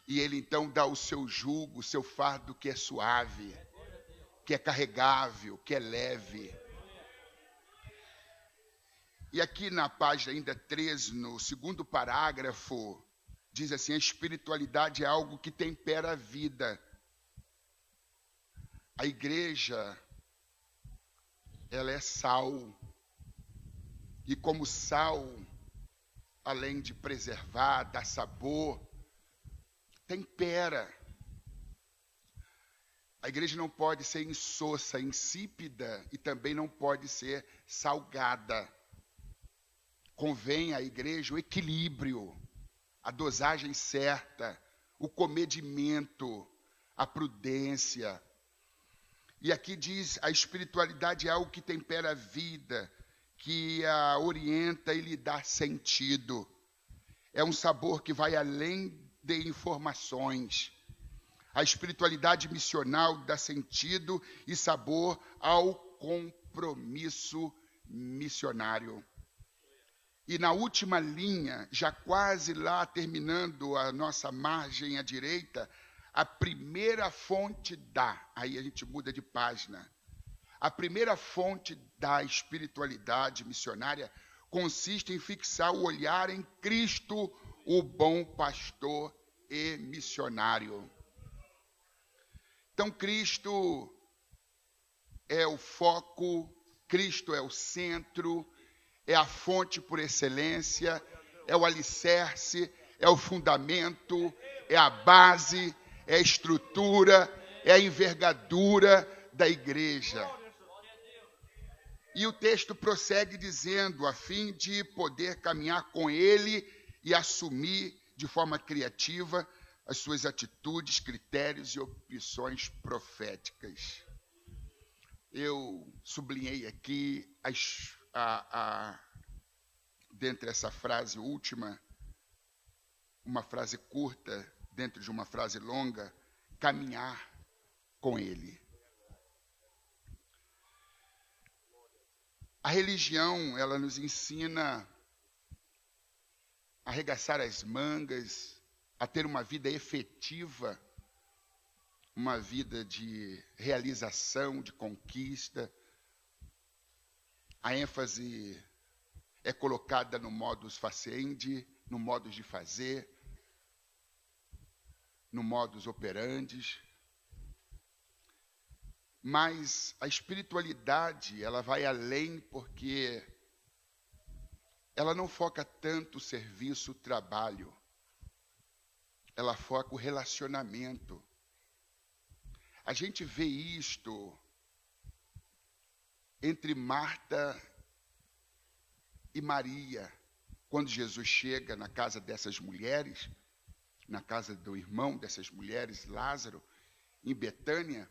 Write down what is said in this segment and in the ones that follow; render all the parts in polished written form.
E ele então dá o seu jugo, o seu fardo que é suave, que é carregável, que é leve. E aqui na página ainda 13, no segundo parágrafo, diz assim: a espiritualidade é algo que tempera a vida. A igreja, ela é sal. E como sal, além de preservar, dar sabor, tempera. A igreja não pode ser insossa, insípida e também não pode ser salgada. Convém à igreja o equilíbrio, a dosagem certa, o comedimento, a prudência. E aqui diz, a espiritualidade é algo que tempera a vida, que a orienta e lhe dá sentido. É um sabor que vai além de informações. A espiritualidade missional dá sentido e sabor ao compromisso missionário. E na última linha, já quase lá terminando a nossa margem à direita, a primeira fonte aí a gente muda de página. A primeira fonte da espiritualidade missionária consiste em fixar o olhar em Cristo, o bom pastor e missionário. Então, Cristo é o foco, Cristo é o centro, é a fonte por excelência, é o alicerce, é o fundamento, é a base, é a estrutura, é a envergadura da igreja. E o texto prossegue dizendo, a fim de poder caminhar com ele e assumir de forma criativa as suas atitudes, critérios e opções proféticas. Eu sublinhei aqui dentro dessa frase última, uma frase curta dentro de uma frase longa, caminhar com ele. A religião, ela nos ensina a arregaçar as mangas, a ter uma vida efetiva, uma vida de realização, de conquista. A ênfase é colocada no modus facendi, no modo de fazer, no modus operandi. Mas a espiritualidade, ela vai além porque ela não foca tanto o serviço, o trabalho. Ela foca o relacionamento. A gente vê isto entre Marta e Maria, quando Jesus chega na casa dessas mulheres, na casa do irmão dessas mulheres, Lázaro, em Betânia.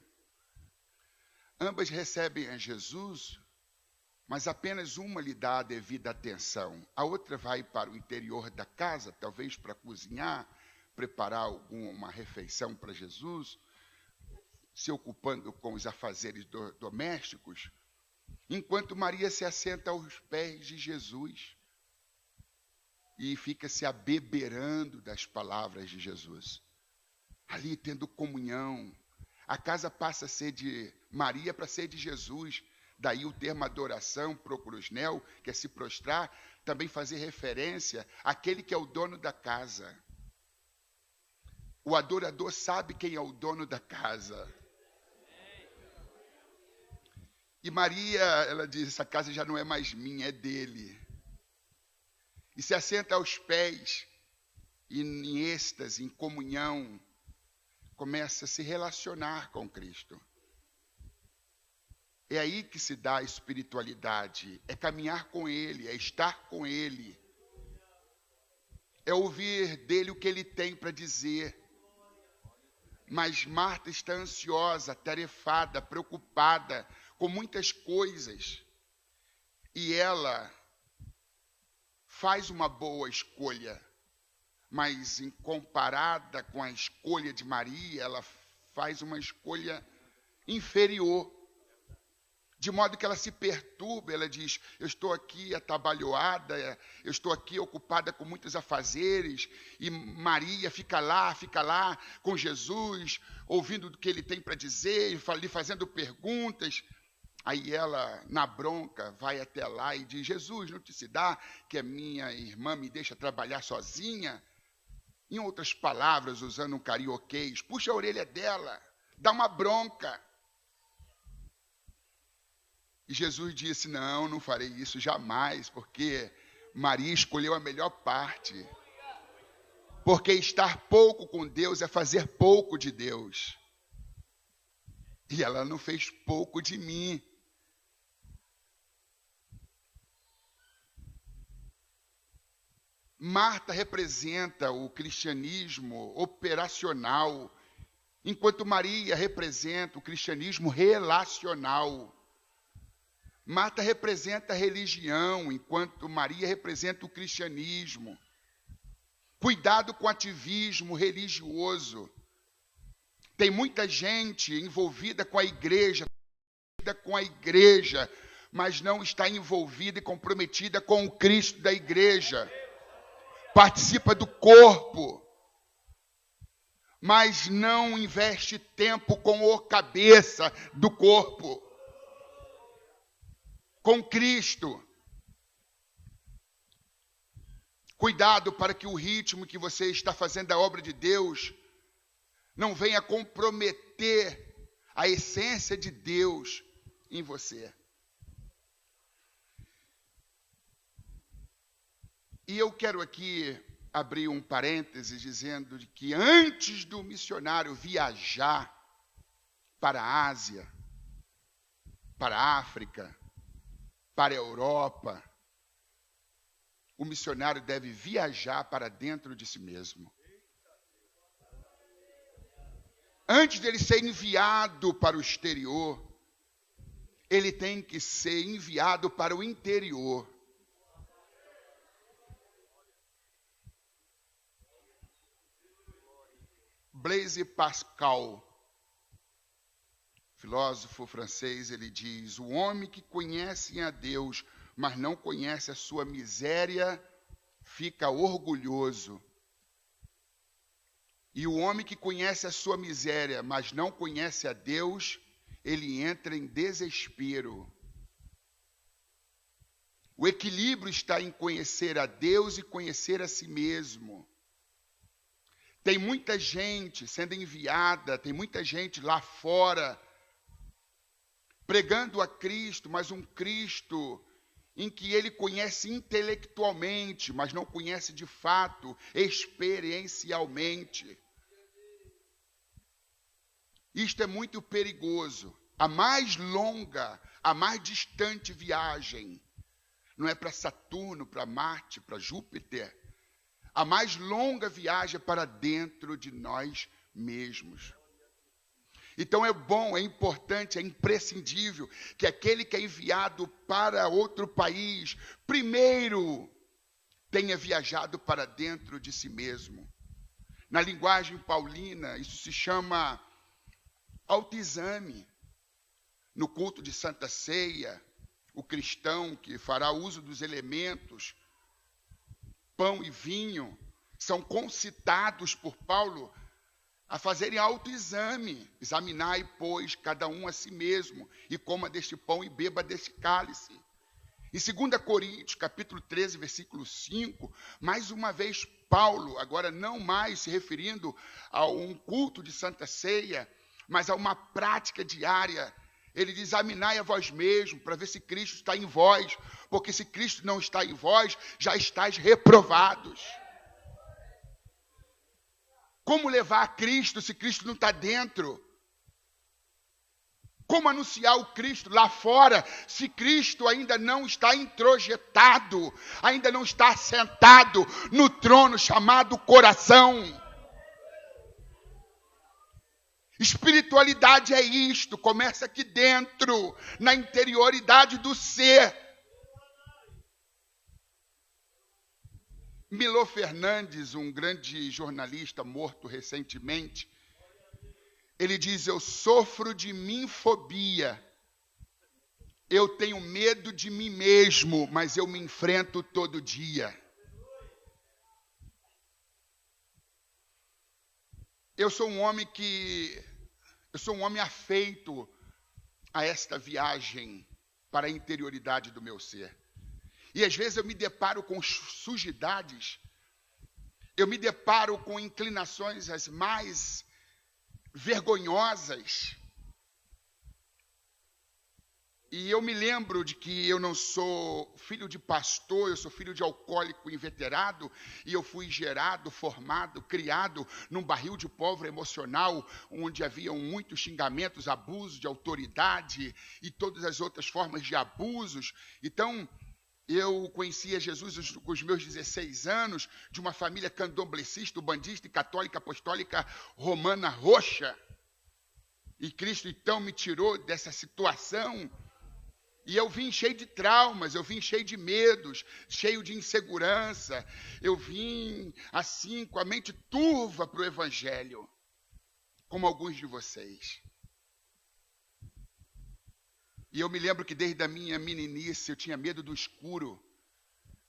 Ambas recebem a Jesus, mas apenas uma lhe dá a devida atenção. A outra vai para o interior da casa, talvez para cozinhar, preparar alguma refeição para Jesus, se ocupando com os afazeres domésticos, enquanto Maria se assenta aos pés de Jesus e fica se abeberando das palavras de Jesus, ali tendo comunhão. A casa passa a ser de Maria para ser de Jesus. Daí o termo adoração, procrusnel, que é se prostrar, também fazer referência àquele que é o dono da casa. O adorador sabe quem é o dono da casa. E Maria, ela diz, essa casa já não é mais minha, é dele. E se assenta aos pés, e em êxtase, em comunhão, começa a se relacionar com Cristo. É aí que se dá a espiritualidade, é caminhar com Ele, é estar com Ele, é ouvir dele o que Ele tem para dizer. Mas Marta está ansiosa, atarefada, preocupada com muitas coisas, e ela faz uma boa escolha, mas em comparada com a escolha de Maria, ela faz uma escolha inferior. de modo que ela se perturba, ela diz, eu estou aqui atabalhoada, eu estou aqui ocupada com muitos afazeres, e Maria fica lá com Jesus, ouvindo o que ele tem para dizer, lhe fazendo perguntas. Aí ela, na bronca, vai até lá e diz, Jesus, não te se dá que a minha irmã me deixa trabalhar sozinha? Em outras palavras, usando um carioquês, puxa a orelha dela, dá uma bronca. E Jesus disse, não farei isso jamais, porque Maria escolheu a melhor parte. Porque estar pouco com Deus é fazer pouco de Deus. E ela não fez pouco de mim. Marta representa o cristianismo operacional, enquanto Maria representa o cristianismo relacional. Marta representa a religião, enquanto Maria representa o cristianismo. Cuidado com o ativismo religioso. Tem muita gente envolvida com a igreja, mas não está envolvida e comprometida com o Cristo da igreja. Participa do corpo, mas não investe tempo com o cabeça do corpo, com Cristo. Cuidado para que o ritmo que você está fazendo a obra de Deus não venha comprometer a essência de Deus em você. E eu quero aqui abrir um parêntese dizendo que antes do missionário viajar para a Ásia, para a África, para a Europa, o missionário deve viajar para dentro de si mesmo. Antes dele ser enviado para o exterior, ele tem que ser enviado para o interior. Blaise Pascal, filósofo francês, ele diz, o homem que conhece a Deus, mas não conhece a sua miséria, fica orgulhoso. E o homem que conhece a sua miséria, mas não conhece a Deus, ele entra em desespero. O equilíbrio está em conhecer a Deus e conhecer a si mesmo. Tem muita gente sendo enviada, tem muita gente lá fora, pregando a Cristo, mas um Cristo em que ele conhece intelectualmente, mas não conhece de fato, experiencialmente. Isto é muito perigoso. A mais longa, a mais distante viagem, não é para Saturno, para Marte, para Júpiter. A mais longa viagem é para dentro de nós mesmos. Então é bom, é importante, é imprescindível que aquele que é enviado para outro país, primeiro tenha viajado para dentro de si mesmo. Na linguagem paulina, isso se chama autoexame. No culto de Santa Ceia, o cristão que fará uso dos elementos, pão e vinho, são concitados por Paulo a fazerem autoexame. Examinai, pois, cada um a si mesmo, e coma deste pão e beba deste cálice. Em 2 Coríntios, capítulo 13, versículo 5, mais uma vez Paulo, agora não mais se referindo a um culto de Santa Ceia, mas a uma prática diária, ele diz, examinai a vós mesmos, para ver se Cristo está em vós, porque se Cristo não está em vós, já estáis reprovados. Como levar a Cristo se Cristo não está dentro? Como anunciar o Cristo lá fora, se Cristo ainda não está introjetado, ainda não está sentado no trono chamado coração? Espiritualidade é isto, começa aqui dentro, na interioridade do ser. Milô Fernandes, um grande jornalista morto recentemente, ele diz, eu sofro de minfobia. Eu tenho medo de mim mesmo, mas eu me enfrento todo dia. Eu sou um homem afeito a esta viagem para a interioridade do meu ser. E às vezes eu me deparo com sujidades, eu me deparo com inclinações as mais vergonhosas. E eu me lembro de que eu não sou filho de pastor, eu sou filho de alcoólico inveterado, e eu fui gerado, formado, criado num barril de pólvora emocional, onde haviam muitos xingamentos, abusos de autoridade e todas as outras formas de abusos. Então, eu conhecia Jesus com os meus 16 anos, de uma família candomblessista, bandista e católica apostólica romana roxa. E Cristo, então, me tirou dessa situação. E eu vim cheio de traumas, eu vim cheio de medos, cheio de insegurança. Eu vim, assim, com a mente turva para o Evangelho, como alguns de vocês. E eu me lembro que desde a minha meninice eu tinha medo do escuro,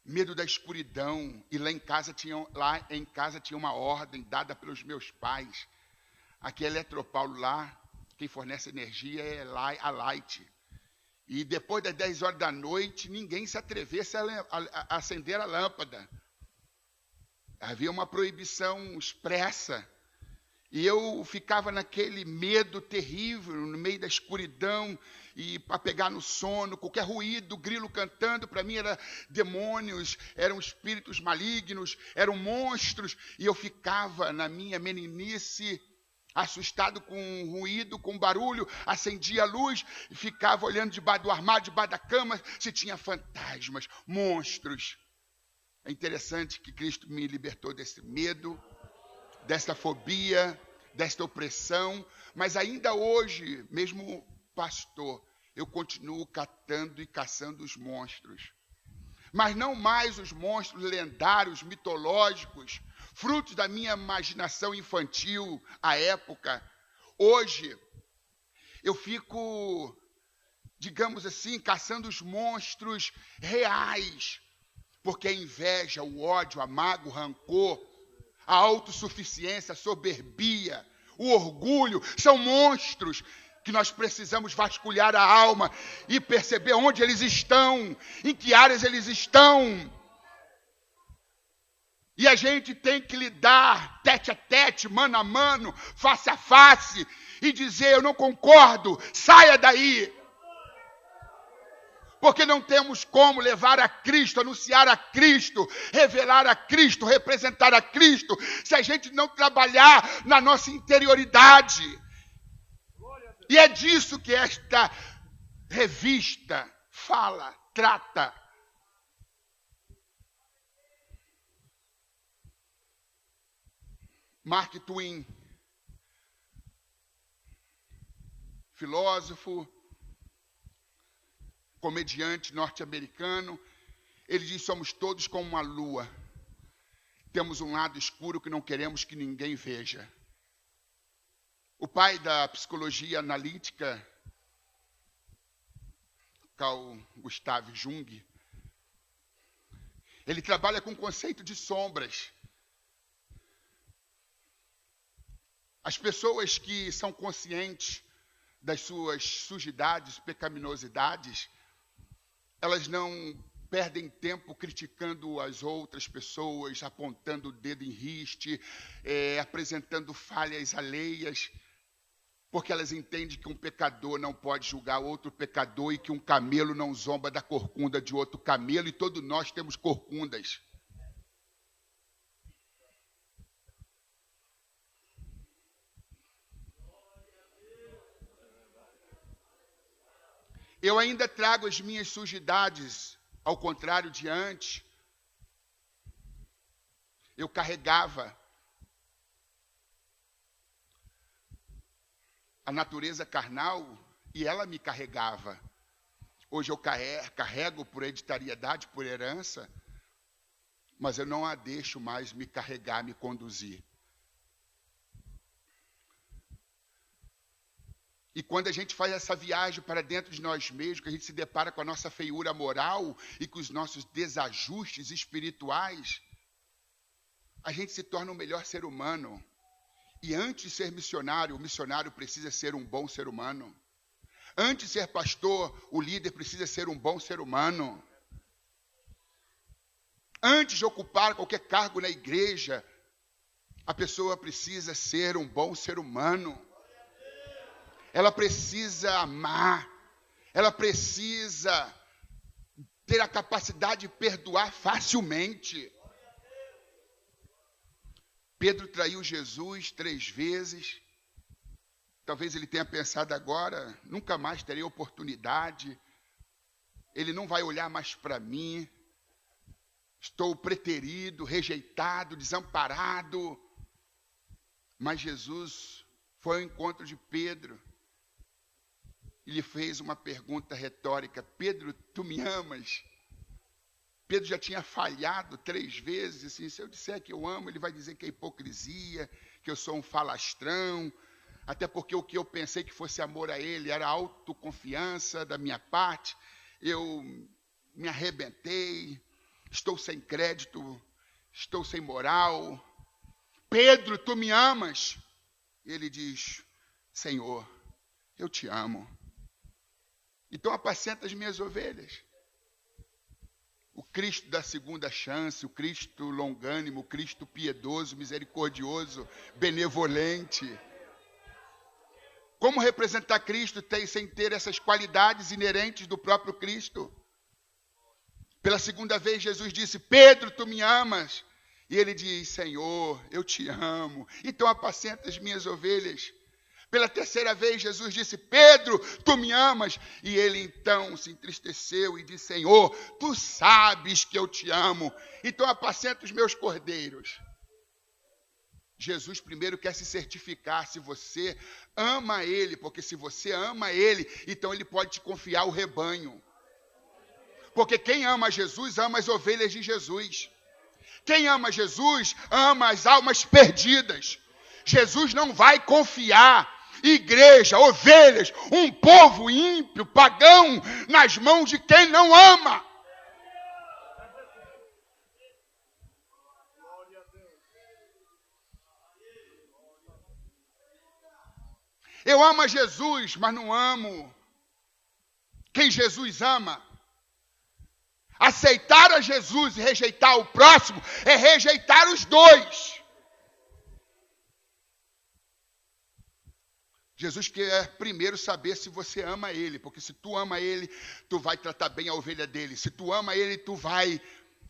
medo da escuridão. E lá em casa tinha uma ordem dada pelos meus pais. Aqui é Eletropaulo, lá quem fornece energia é a Light. E depois das 10 horas da noite, ninguém se atrevesse a acender a lâmpada. Havia uma proibição expressa. E eu ficava naquele medo terrível, no meio da escuridão, e para pegar no sono, qualquer ruído, grilo cantando, para mim eram demônios, eram espíritos malignos, eram monstros. E eu ficava na minha meninice, assustado com ruído, com barulho, acendia a luz, e ficava olhando debaixo do armário, debaixo da cama, se tinha fantasmas, monstros. É interessante que Cristo me libertou desse medo, desta fobia, desta opressão, mas ainda hoje, mesmo pastor, eu continuo catando e caçando os monstros. Mas não mais os monstros lendários, mitológicos, frutos da minha imaginação infantil à época. Hoje, eu fico, digamos assim, caçando os monstros reais, porque a inveja, o ódio, a mágoa, o rancor, a autossuficiência, a soberbia, o orgulho, são monstros que nós precisamos vasculhar a alma e perceber onde eles estão, em que áreas eles estão. E a gente tem que lidar tete a tete, mano a mano, face a face, e dizer: eu não concordo, saia daí. Porque não temos como levar a Cristo, anunciar a Cristo, revelar a Cristo, representar a Cristo, se a gente não trabalhar na nossa interioridade. E é disso que esta revista fala, trata. Mark Twain, filósofo, comediante norte-americano, ele diz: somos todos como uma lua. Temos um lado escuro que não queremos que ninguém veja. O pai da psicologia analítica, Carl Gustav Jung, ele trabalha com o conceito de sombras. As pessoas que são conscientes das suas sujidades, pecaminosidades, elas não perdem tempo criticando as outras pessoas, apontando o dedo em riste, apresentando falhas alheias, porque elas entendem que um pecador não pode julgar outro pecador e que um camelo não zomba da corcunda de outro camelo, e todos nós temos corcundas. Eu ainda trago as minhas sujidades, ao contrário de antes. Eu carregava a natureza carnal e ela me carregava. Hoje eu carrego por hereditariedade, por herança, mas eu não a deixo mais me carregar, me conduzir. E quando a gente faz essa viagem para dentro de nós mesmos, que a gente se depara com a nossa feiura moral e com os nossos desajustes espirituais, a gente se torna um melhor ser humano. E antes de ser missionário, o missionário precisa ser um bom ser humano. Antes de ser pastor, o líder precisa ser um bom ser humano. Antes de ocupar qualquer cargo na igreja, a pessoa precisa ser um bom ser humano. Ela precisa amar. Ela precisa ter a capacidade de perdoar facilmente. Pedro traiu Jesus 3 vezes. Talvez ele tenha pensado agora, nunca mais terei oportunidade. Ele não vai olhar mais para mim. Estou preterido, rejeitado, desamparado. Mas Jesus foi ao encontro de Pedro. E lhe fez uma pergunta retórica: Pedro, tu me amas? Pedro já tinha falhado 3 vezes. Assim, se eu disser que eu amo, ele vai dizer que é hipocrisia, que eu sou um falastrão. Até porque o que eu pensei que fosse amor a ele era autoconfiança da minha parte. Eu me arrebentei, estou sem crédito, estou sem moral. Pedro, tu me amas? Ele diz: Senhor, eu te amo. Então apacenta as minhas ovelhas. O Cristo da segunda chance, o Cristo longânimo, o Cristo piedoso, misericordioso, benevolente. Como representar Cristo sem ter essas qualidades inerentes do próprio Cristo? Pela segunda vez Jesus disse: Pedro, tu me amas? E ele diz: Senhor, eu te amo. Então apacenta as minhas ovelhas. Pela terceira vez Jesus disse: Pedro, tu me amas? E ele então se entristeceu e disse: Senhor, tu sabes que eu te amo. Então apacenta os meus cordeiros. Jesus primeiro quer se certificar se você ama ele, porque se você ama ele, então ele pode te confiar o rebanho. Porque quem ama Jesus, ama as ovelhas de Jesus. Quem ama Jesus, ama as almas perdidas. Jesus não vai confiar igreja, ovelhas, um povo ímpio, pagão, nas mãos de quem não ama. Eu amo a Jesus, mas não amo quem Jesus ama. Aceitar a Jesus e rejeitar o próximo é rejeitar os dois. Jesus quer primeiro saber se você ama ele, porque se tu ama ele, tu vai tratar bem a ovelha dele. Se tu ama ele, tu vai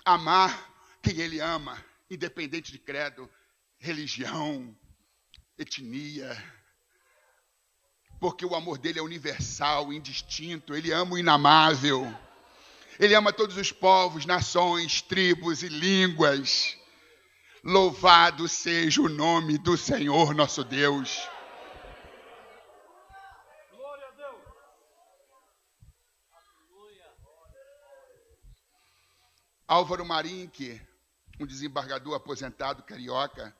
amar quem ele ama, independente de credo, religião, etnia. Porque o amor dele é universal, indistinto, ele ama o inamável. Ele ama todos os povos, nações, tribos e línguas. Louvado seja o nome do Senhor nosso Deus. Álvaro Marinque, um desembargador aposentado carioca,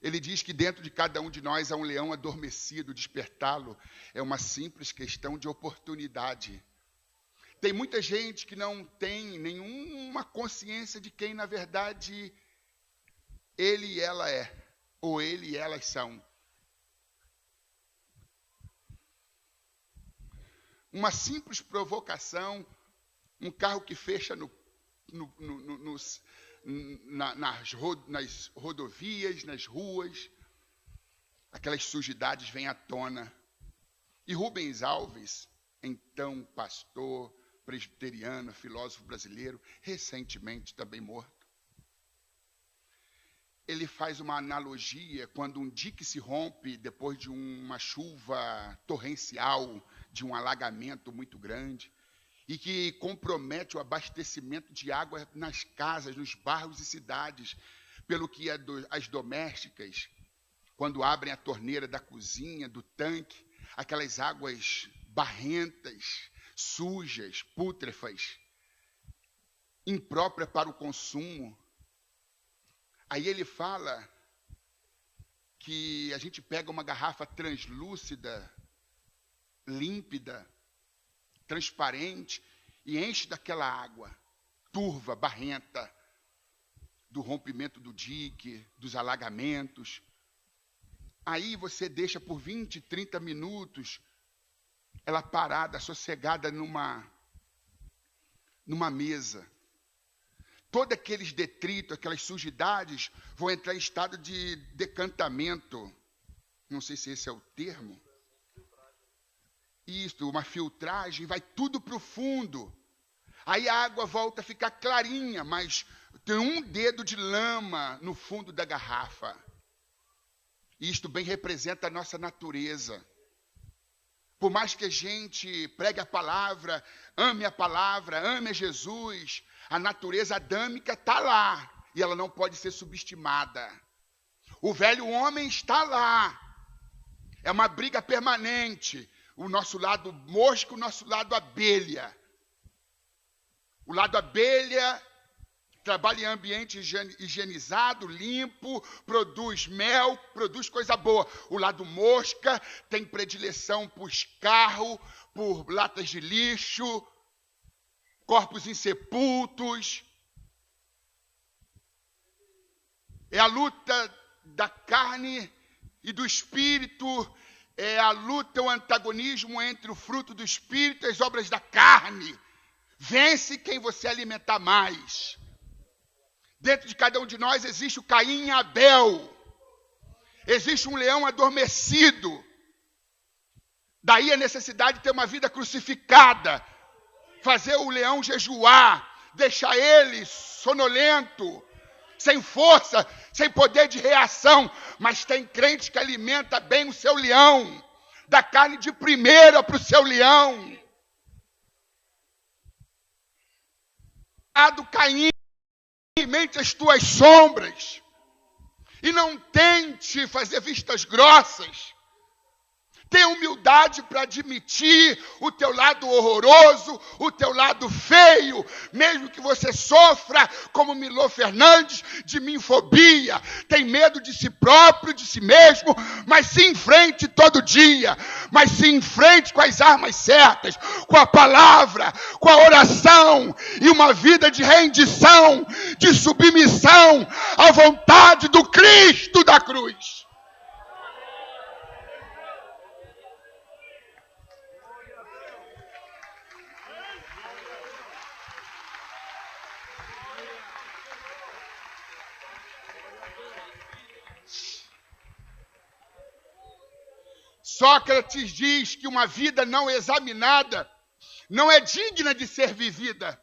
ele diz que dentro de cada um de nós há um leão adormecido, despertá-lo é uma simples questão de oportunidade. Tem muita gente que não tem nenhuma consciência de quem, na verdade, ele e ela é, ou ele e elas são. Uma simples provocação, um carro que fecha nas rodovias, nas ruas, aquelas sujidades vêm à tona. E Rubens Alves, então pastor presbiteriano, filósofo brasileiro, recentemente também morto, ele faz uma analogia quando um dique se rompe depois de uma chuva torrencial, de um alagamento muito grande, e que compromete o abastecimento de água nas casas, nos bairros e cidades, pelo que as domésticas, quando abrem a torneira da cozinha, do tanque, aquelas águas barrentas, sujas, pútrefas, impróprias para o consumo. Aí ele fala que a gente pega uma garrafa translúcida límpida, transparente, e enche daquela água turva, barrenta, do rompimento do dique, dos alagamentos. Aí você deixa por 20, 30 minutos ela parada, sossegada numa mesa. Todos aqueles detritos, aquelas sujidades vão entrar em estado de decantamento. Não sei se esse é o termo. Isso, uma filtragem, vai tudo para o fundo. Aí a água volta a ficar clarinha, mas tem um dedo de lama no fundo da garrafa. Isto bem representa a nossa natureza. Por mais que a gente pregue a palavra, ame a Jesus, a natureza adâmica está lá e ela não pode ser subestimada. O velho homem está lá. É uma briga permanente. O nosso lado mosca, o nosso lado abelha. O lado abelha trabalha em ambiente higienizado, limpo, produz mel, produz coisa boa. O lado mosca tem predileção por escarro, por latas de lixo, corpos insepultos. É a luta da carne e do espírito, é a luta, o antagonismo entre o fruto do espírito e as obras da carne. Vence quem você alimentar mais. Dentro de cada um de nós existe o Caim e Abel. Existe um leão adormecido. Daí a necessidade de ter uma vida crucificada. Fazer o leão jejuar. Deixar ele sonolento, sem força, sem poder de reação. Mas tem crente que alimenta bem o seu leão. Dá carne de primeira para o seu leão. Do Caim, alimente as tuas sombras e não tente fazer vistas grossas. Tenha humildade para admitir o teu lado horroroso, o teu lado feio, mesmo que você sofra, como Milô Fernandes, de minfobia. Tem medo de si próprio, de si mesmo, mas se enfrente todo dia. Mas se enfrente com as armas certas, com a palavra, com a oração e uma vida de rendição, de submissão à vontade do Cristo da cruz. Sócrates diz que uma vida não examinada não é digna de ser vivida.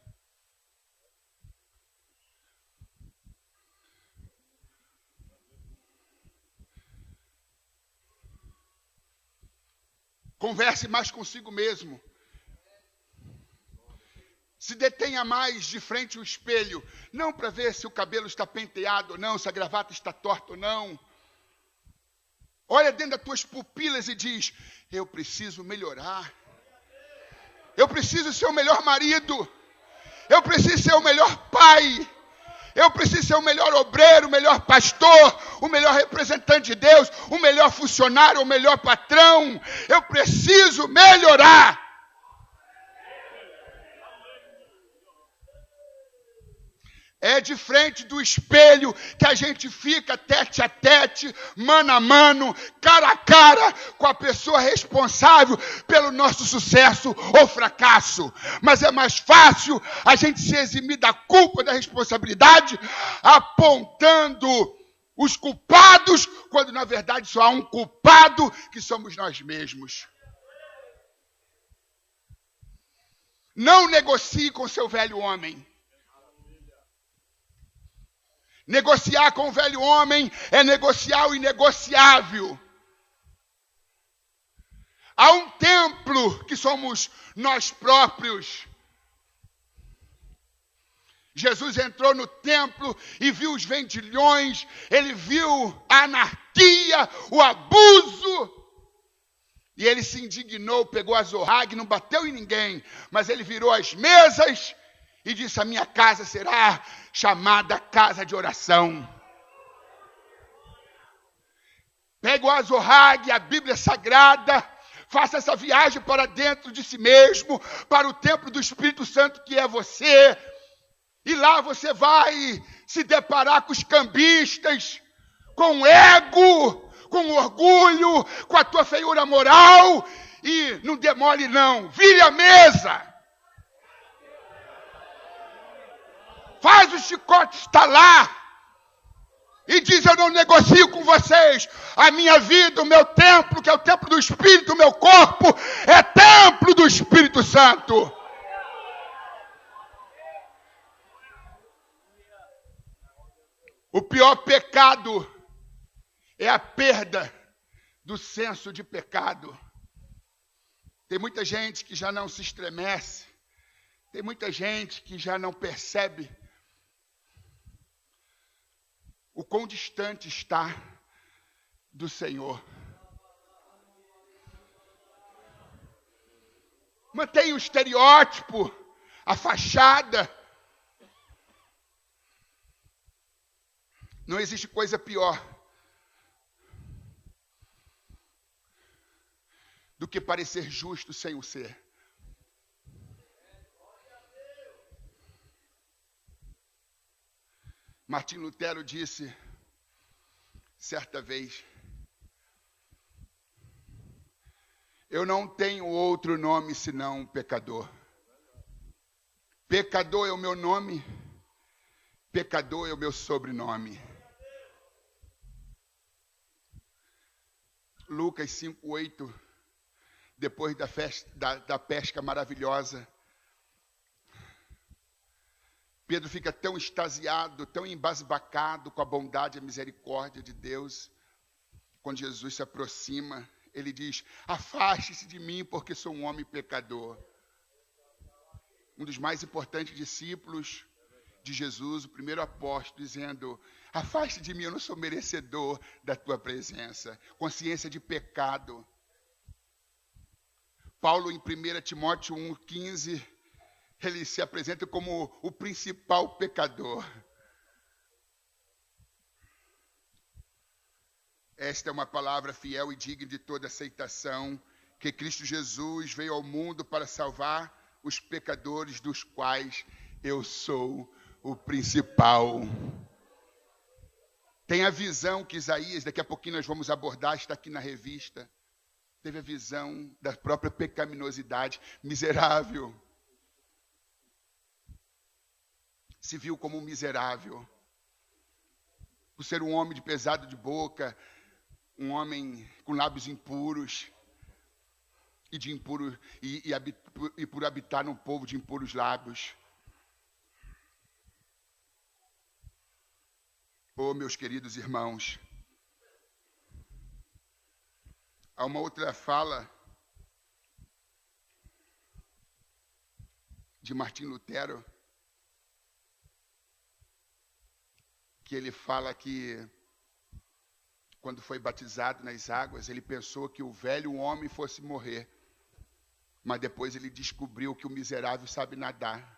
Converse mais consigo mesmo. Se detenha mais de frente ao espelho, não para ver se o cabelo está penteado ou não, se a gravata está torta ou não. Olha dentro das tuas pupilas e diz: eu preciso melhorar. Eu preciso ser o melhor marido. Eu preciso ser o melhor pai. Eu preciso ser o melhor obreiro, o melhor pastor, o melhor representante de Deus, o melhor funcionário, o melhor patrão. Eu preciso melhorar. É de frente do espelho que a gente fica tete a tete, mano a mano, cara a cara com a pessoa responsável pelo nosso sucesso ou fracasso. Mas é mais fácil a gente se eximir da culpa, da responsabilidade, apontando os culpados, quando na verdade só há um culpado, que somos nós mesmos. Não negocie com seu velho homem. Negociar com o velho homem é negociar o inegociável. Há um templo que somos nós próprios. Jesus entrou no templo e viu os vendilhões, ele viu a anarquia, o abuso. E ele se indignou, pegou a zorrague, não bateu em ninguém, mas ele virou as mesas e disse: a minha casa será chamada casa de oração. Pega o azorrague, a Bíblia Sagrada, Faça essa viagem para dentro de si mesmo, para o templo do Espírito Santo que é você. E lá você vai se deparar com os cambistas, com o ego, com o orgulho, com a tua feiura moral. E não demole não, vire a mesa. Faz o chicote estalar. E diz, eu não negocio com vocês. A minha vida, o meu templo, que é o templo do Espírito, o meu corpo, é templo do Espírito Santo. O pior pecado é a perda do senso de pecado. Tem muita gente que já não se estremece. Tem muita gente que já não percebe o quão distante está do Senhor. Mantenha o estereótipo, a fachada. Não existe coisa pior do que parecer justo sem o ser. Martim Lutero disse, certa vez, eu não tenho outro nome senão pecador. Pecador é o meu nome, pecador é o meu sobrenome. Lucas 5:8, depois da pesca maravilhosa, Pedro fica tão extasiado, tão embasbacado com a bondade e a misericórdia de Deus. Quando Jesus se aproxima, ele diz, afaste-se de mim, porque sou um homem pecador. Um dos mais importantes discípulos de Jesus, o primeiro apóstolo, dizendo, afaste de mim, eu não sou merecedor da tua presença. Consciência de pecado. Paulo, em 1 Timóteo 1,15, ele se apresenta como o principal pecador. Esta é uma palavra fiel e digna de toda aceitação, que Cristo Jesus veio ao mundo para salvar os pecadores, dos quais eu sou o principal. Tem a visão que Isaías, daqui a pouquinho nós vamos abordar, está aqui na revista. Teve a visão da própria pecaminosidade, miserável. Se viu como um miserável. Por ser um homem de pesado de boca, um homem com lábios impuros, e por habitar num povo de impuros lábios. Oh, meus queridos irmãos, há uma outra fala de Martim Lutero, que ele fala que, quando foi batizado nas águas, ele pensou que o velho homem fosse morrer, mas depois ele descobriu que o miserável sabe nadar.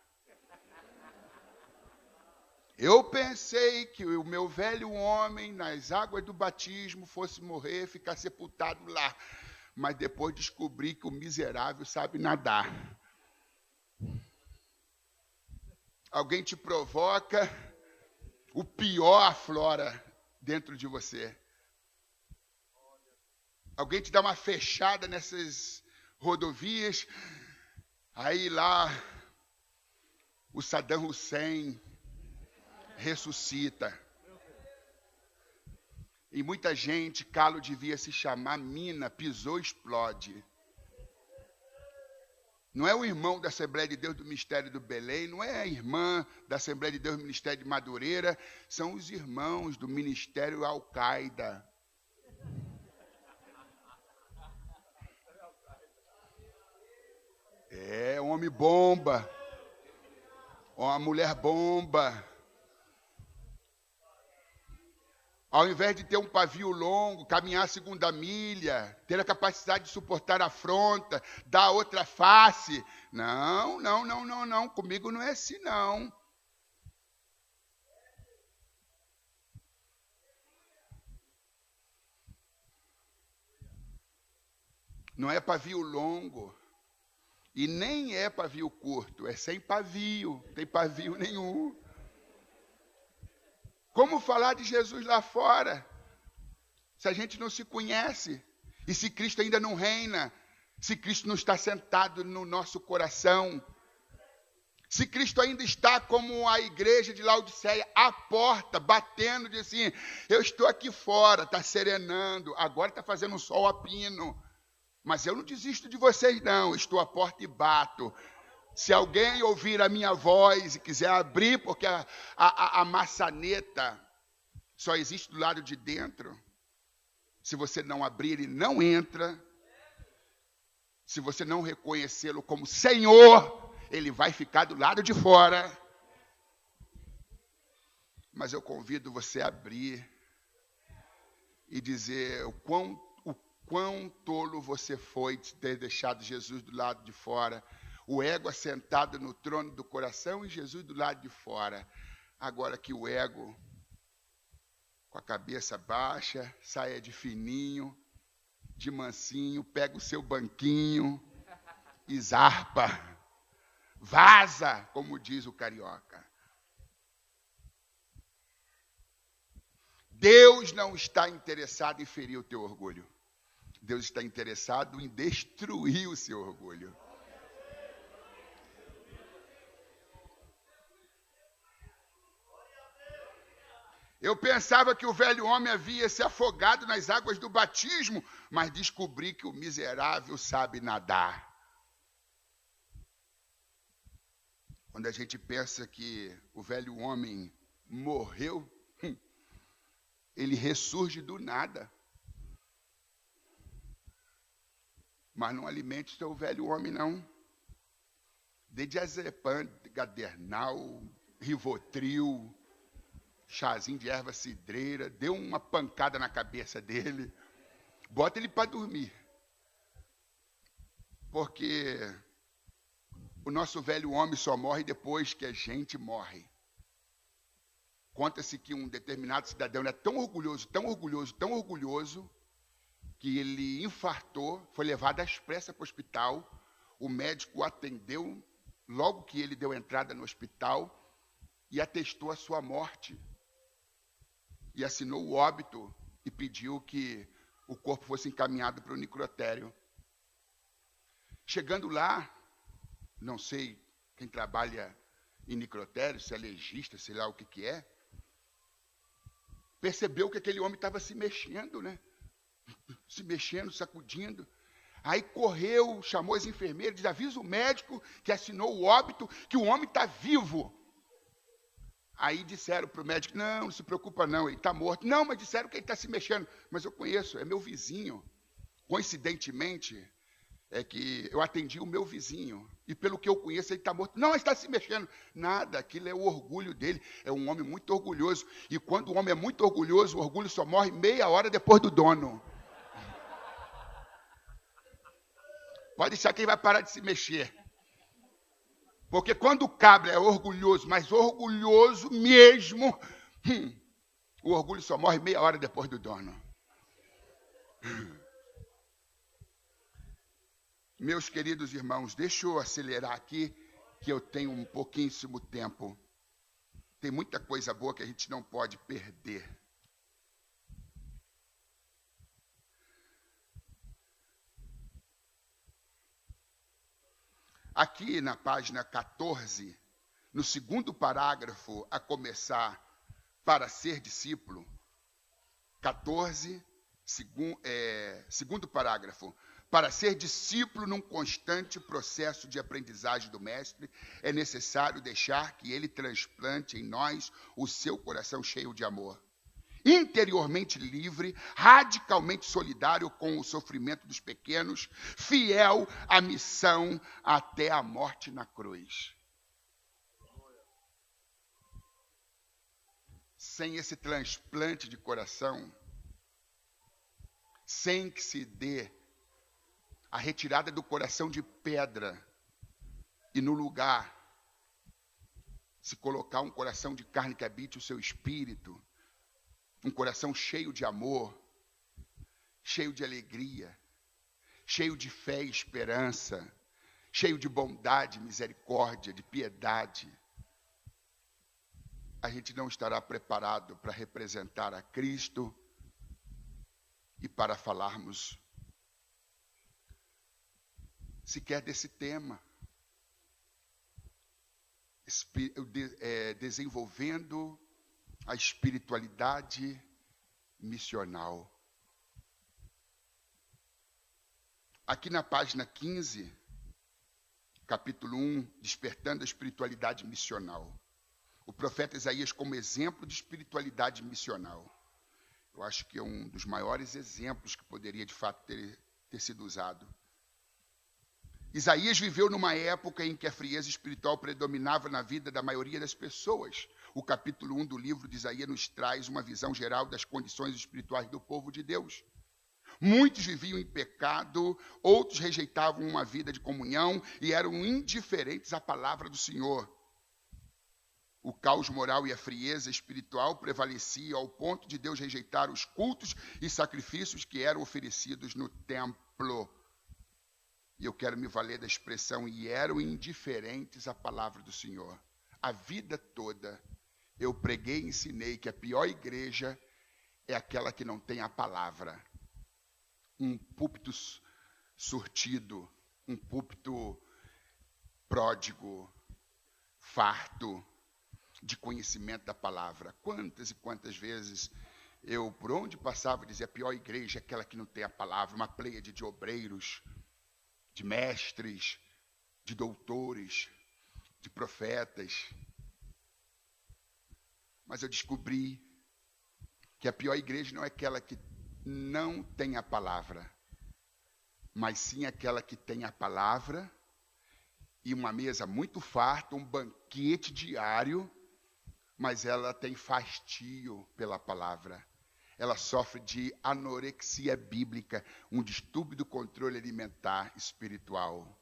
Eu pensei que o meu velho homem, nas águas do batismo, fosse morrer, ficar sepultado lá, mas depois descobri que o miserável sabe nadar. Alguém te provoca, o pior aflora dentro de você. Alguém te dá uma fechada nessas rodovias, aí lá o Saddam Hussein ressuscita. E muita gente, calo devia se chamar mina, pisou, explode. Não é o irmão da Assembleia de Deus do Ministério do Belém, não é a irmã da Assembleia de Deus do Ministério de Madureira, são os irmãos do Ministério Al-Qaeda. É, um homem bomba, uma mulher bomba. Ao invés de ter um pavio longo, caminhar a segunda milha, ter a capacidade de suportar a afronta, dar a outra face. Não, comigo não é assim não. Não é pavio longo. E nem é pavio curto. É sem pavio. Não tem pavio nenhum. Como falar de Jesus lá fora? Se a gente não se conhece. E se Cristo ainda não reina. Se Cristo não está sentado no nosso coração. Se Cristo ainda está como a igreja de Laodiceia, à porta, batendo, diz assim, eu estou aqui fora, está serenando, agora está fazendo um sol a pino, mas eu não desisto de vocês não, estou à porta e bato. Se alguém ouvir a minha voz e quiser abrir, porque a maçaneta só existe do lado de dentro, se você não abrir, ele não entra. Se você não reconhecê-lo como Senhor, ele vai ficar do lado de fora. Mas eu convido você a abrir e dizer o quão tolo você foi de ter deixado Jesus do lado de fora. O ego assentado no trono do coração e Jesus do lado de fora. Agora que o ego, com a cabeça baixa, saia de fininho, de mansinho, pega o seu banquinho e zarpa. Vaza, como diz o carioca. Deus não está interessado em ferir o teu orgulho. Deus está interessado em destruir o seu orgulho. Eu pensava que o velho homem havia se afogado nas águas do batismo, mas descobri que o miserável sabe nadar. Quando a gente pensa que o velho homem morreu, ele ressurge do nada. Mas não alimente o seu velho homem, não. Dê diazepam, gadernal, rivotril, chazinho de erva cidreira, dê uma pancada na cabeça dele, bota ele para dormir. Porque o nosso velho homem só morre depois que a gente morre. Conta-se que um determinado cidadão era tão orgulhoso, tão orgulhoso, tão orgulhoso, que ele infartou, foi levado às pressas para o hospital. O médico o atendeu logo que ele deu entrada no hospital e atestou a sua morte. E assinou o óbito e pediu que o corpo fosse encaminhado para o necrotério. Chegando lá, não sei quem trabalha em necrotério, se é legista, sei lá o que é, percebeu que aquele homem estava se mexendo, né? Se mexendo, sacudindo. Aí correu, chamou as enfermeiras, diz, avisa o médico que assinou o óbito, que o homem está vivo. Aí disseram para o médico, não se preocupa não, ele está morto. Não, mas disseram que ele está se mexendo. Mas eu conheço, é meu vizinho. Coincidentemente, é que eu atendi o meu vizinho. E pelo que eu conheço, ele está morto. Não, ele está se mexendo. Nada, aquilo é o orgulho dele. É um homem muito orgulhoso. E quando o homem é muito orgulhoso, o orgulho só morre meia hora depois do dono. Pode deixar que ele vai parar de se mexer. Porque quando o cabra é orgulhoso, mas orgulhoso mesmo, o orgulho só morre meia hora depois do dono. Meus queridos irmãos, deixa eu acelerar aqui, que eu tenho um pouquíssimo tempo. Tem muita coisa boa que a gente não pode perder. Aqui na página 14, no segundo parágrafo, a começar, para ser discípulo, 14, segundo parágrafo, para ser discípulo num constante processo de aprendizagem do Mestre, é necessário deixar que ele transplante em nós o seu coração cheio de amor. Interiormente livre, radicalmente solidário com o sofrimento dos pequenos, fiel à missão até a morte na cruz. Sem esse transplante de coração, sem que se dê a retirada do coração de pedra e no lugar se colocar um coração de carne que habite o seu espírito, um coração cheio de amor, cheio de alegria, cheio de fé e esperança, cheio de bondade, misericórdia, de piedade, a gente não estará preparado para representar a Cristo e para falarmos sequer desse tema. Desenvolvendo a espiritualidade missional. Aqui na página 15, capítulo 1, despertando a espiritualidade missional. O profeta Isaías como exemplo de espiritualidade missional. Eu acho que é um dos maiores exemplos que poderia, de fato, ter sido usado. Isaías viveu numa época em que a frieza espiritual predominava na vida da maioria das pessoas. O capítulo 1 do livro de Isaías nos traz uma visão geral das condições espirituais do povo de Deus. Muitos viviam em pecado, outros rejeitavam uma vida de comunhão e eram indiferentes à palavra do Senhor. O caos moral e a frieza espiritual prevaleciam ao ponto de Deus rejeitar os cultos e sacrifícios que eram oferecidos no templo. E eu quero me valer da expressão, e eram indiferentes à palavra do Senhor. A vida toda eu preguei e ensinei que a pior igreja é aquela que não tem a palavra. Um púlpito surtido, um púlpito pródigo, farto de conhecimento da palavra. Quantas e quantas vezes eu, por onde passava, dizia: a pior igreja é aquela que não tem a palavra, uma pleiade de obreiros, de mestres, de doutores, de profetas. Mas eu descobri que a pior igreja não é aquela que não tem a palavra, mas sim aquela que tem a palavra e uma mesa muito farta, um banquete diário, mas ela tem fastio pela palavra. Ela sofre de anorexia bíblica, um distúrbio do controle alimentar espiritual.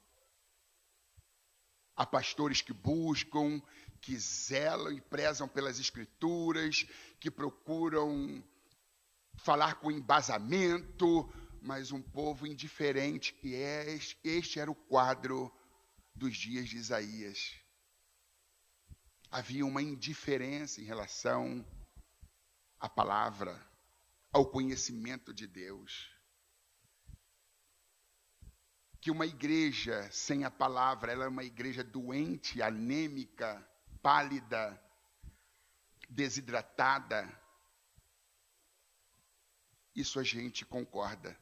Há pastores que buscam, que zelam e prezam pelas escrituras, que procuram falar com embasamento, mas um povo indiferente, e este era o quadro dos dias de Isaías. Havia uma indiferença em relação à palavra, ao conhecimento de Deus. Que uma igreja sem a palavra, ela é uma igreja doente, anêmica, pálida, desidratada. Isso a gente concorda.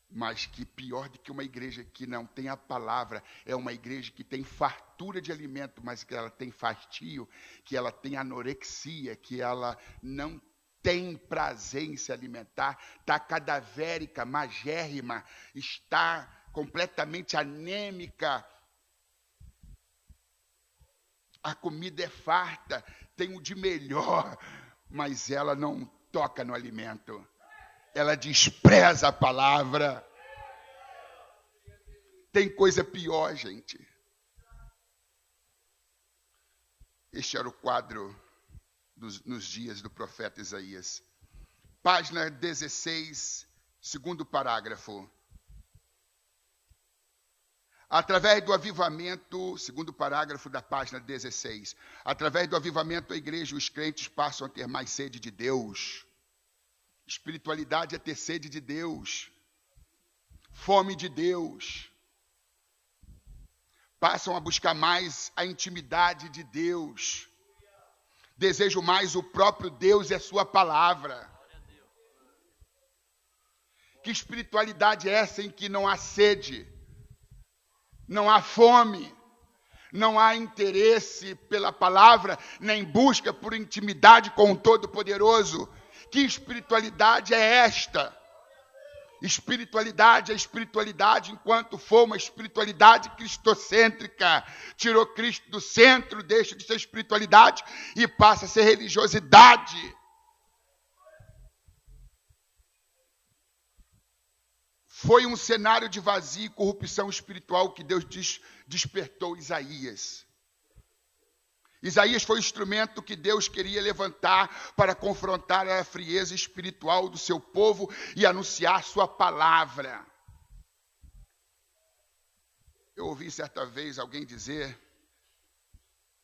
Mas que pior do que uma igreja que não tem a palavra, é uma igreja que tem fartura de alimento, mas que ela tem fastio, que ela tem anorexia, que ela não tem prazer em se alimentar, está cadavérica, magérrima, está completamente anêmica. A comida é farta, tem o de melhor, mas ela não toca no alimento. Ela despreza a palavra. Tem coisa pior, gente. Este era o quadro nos dias do profeta Isaías. Página 16, segundo parágrafo. Através do avivamento, segundo parágrafo da página 16, através do avivamento, a igreja e os crentes passam a ter mais sede de Deus. Espiritualidade é ter sede de Deus, fome de Deus. Passam a buscar mais a intimidade de Deus. Desejam mais o próprio Deus e a sua palavra. Que espiritualidade é essa em que não há sede, não há fome, não há interesse pela palavra, nem busca por intimidade com o Todo-Poderoso? Que espiritualidade é esta? Espiritualidade é espiritualidade enquanto for uma espiritualidade cristocêntrica. Tirou Cristo do centro, deixa de ser espiritualidade e passa a ser religiosidade. Foi um cenário de vazio e corrupção espiritual que Deus despertou Isaías. Isaías foi o instrumento que Deus queria levantar para confrontar a frieza espiritual do seu povo e anunciar sua palavra. Eu ouvi certa vez alguém dizer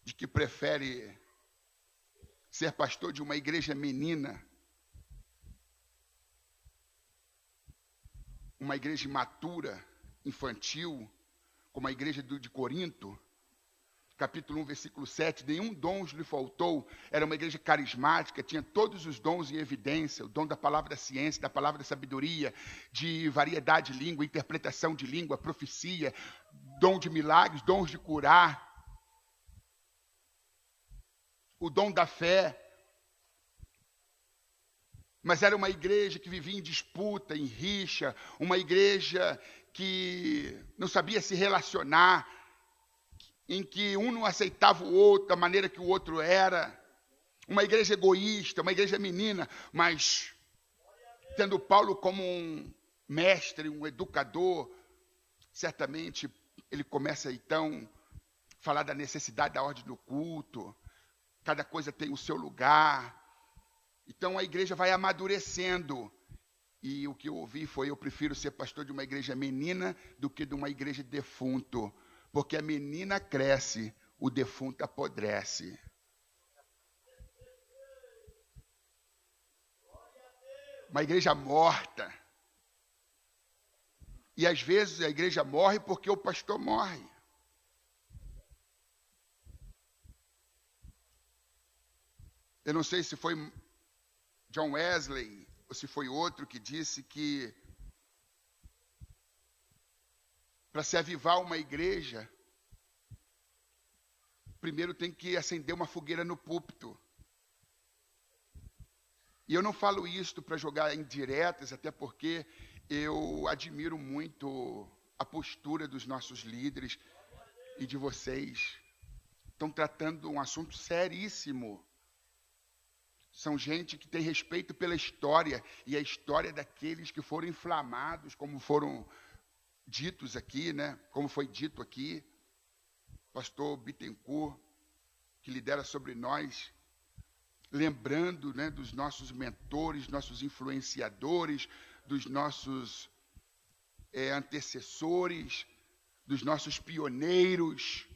de que prefere ser pastor de uma igreja menina, uma igreja imatura, infantil, como a igreja de Corinto, capítulo 1, versículo 7, nenhum dom lhe faltou, era uma igreja carismática, tinha todos os dons em evidência, o dom da palavra da ciência, da palavra da sabedoria, de variedade de língua, interpretação de língua, profecia, dom de milagres, dons de curar, o dom da fé. Mas era uma igreja que vivia em disputa, em rixa, uma igreja que não sabia se relacionar, em que um não aceitava o outro da maneira que o outro era, uma igreja egoísta, uma igreja menina, mas tendo Paulo como um mestre, um educador, certamente ele começa então a falar da necessidade da ordem do culto, cada coisa tem o seu lugar, então a igreja vai amadurecendo, e o que eu ouvi foi, eu prefiro ser pastor de uma igreja menina do que de uma igreja defunto, porque a menina cresce, o defunto apodrece. Uma igreja morta. E às vezes a igreja morre porque o pastor morre. Eu não sei se foi John Wesley ou se foi outro que disse que para se avivar uma igreja, primeiro tem que acender uma fogueira no púlpito. E eu não falo isto para jogar indiretas, até porque eu admiro muito a postura dos nossos líderes e de vocês. Estão tratando um assunto seríssimo. São gente que tem respeito pela história, e a história daqueles que foram inflamados, como foram ditos aqui, né? Como foi dito aqui, pastor Bittencourt, que lidera sobre nós, lembrando, né, dos nossos mentores, nossos influenciadores, dos nossos antecessores, dos nossos pioneiros,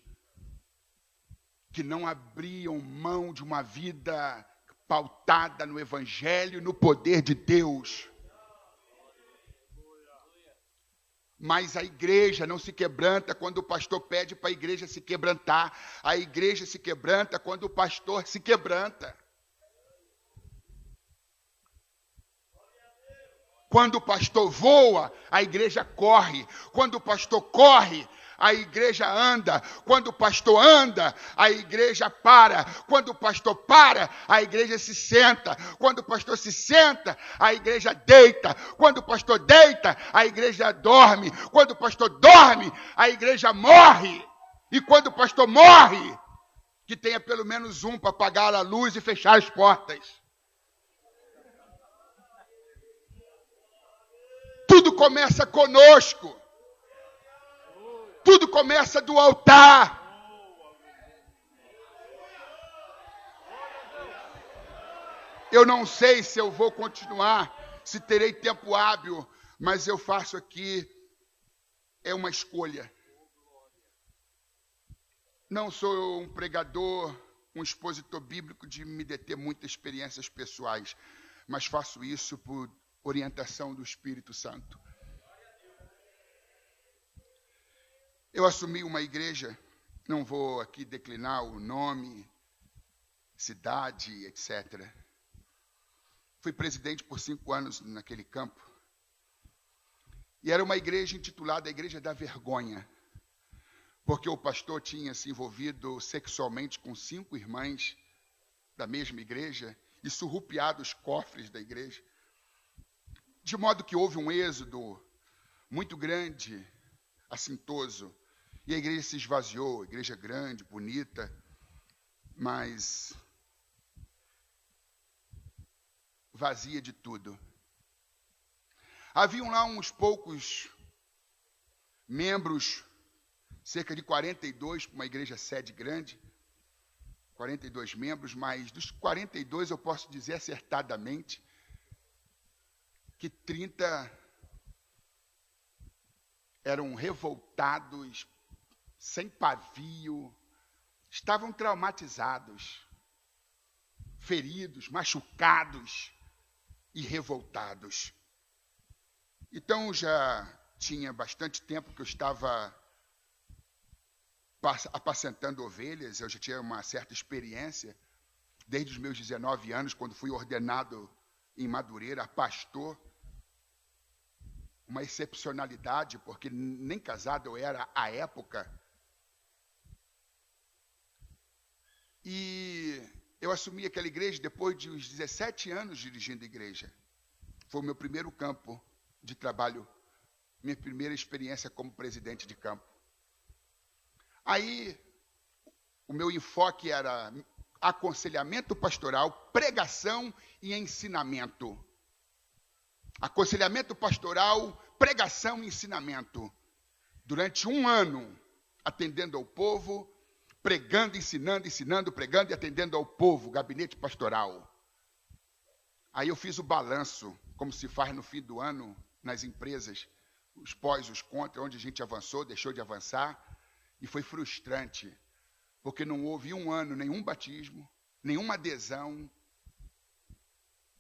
que não abriam mão de uma vida pautada no Evangelho, no poder de Deus. Mas a igreja não se quebranta quando o pastor pede para a igreja se quebrantar. A igreja se quebranta quando o pastor se quebranta. Quando o pastor voa, a igreja corre. Quando o pastor corre, a igreja anda. Quando o pastor anda, a igreja para. Quando o pastor para, a igreja se senta. Quando o pastor se senta, a igreja deita. Quando o pastor deita, a igreja dorme. Quando o pastor dorme, a igreja morre. E quando o pastor morre, que tenha pelo menos um para apagar a luz e fechar as portas. Tudo começa conosco. Tudo começa do altar. Eu não sei se eu vou continuar, se terei tempo hábil, mas eu faço aqui, é uma escolha. Não sou um pregador, um expositor bíblico de me deter muitas experiências pessoais, mas faço isso por orientação do Espírito Santo. Eu assumi uma igreja, não vou aqui declinar o nome, cidade, etc. Fui presidente por 5 anos naquele campo. E era uma igreja intitulada a Igreja da Vergonha, porque o pastor tinha se envolvido sexualmente com 5 irmãs da mesma igreja e surrupiado os cofres da igreja. De modo que houve um êxodo muito grande, assintoso, e a igreja se esvaziou, igreja grande, bonita, mas vazia de tudo. Haviam lá uns poucos membros, cerca de 42, para uma igreja sede grande, 42 membros, mas dos 42 eu posso dizer acertadamente que 30 eram revoltados sem pavio, estavam traumatizados, feridos, machucados e revoltados. Então já tinha bastante tempo que eu estava apacentando ovelhas, eu já tinha uma certa experiência, desde os meus 19 anos, quando fui ordenado em Madureira, pastor, uma excepcionalidade, porque nem casado eu era à época. E eu assumi aquela igreja depois de uns 17 anos dirigindo a igreja. Foi o meu primeiro campo de trabalho, minha primeira experiência como presidente de campo. Aí, o meu enfoque era aconselhamento pastoral, pregação e ensinamento. Aconselhamento pastoral, pregação e ensinamento. Durante um ano, atendendo ao povo, pregando, ensinando, pregando e atendendo ao povo, gabinete pastoral. Aí eu fiz o balanço, como se faz no fim do ano, nas empresas, os pós, os contra, onde a gente avançou, deixou de avançar, e foi frustrante, porque não houve um ano, nenhum batismo, nenhuma adesão.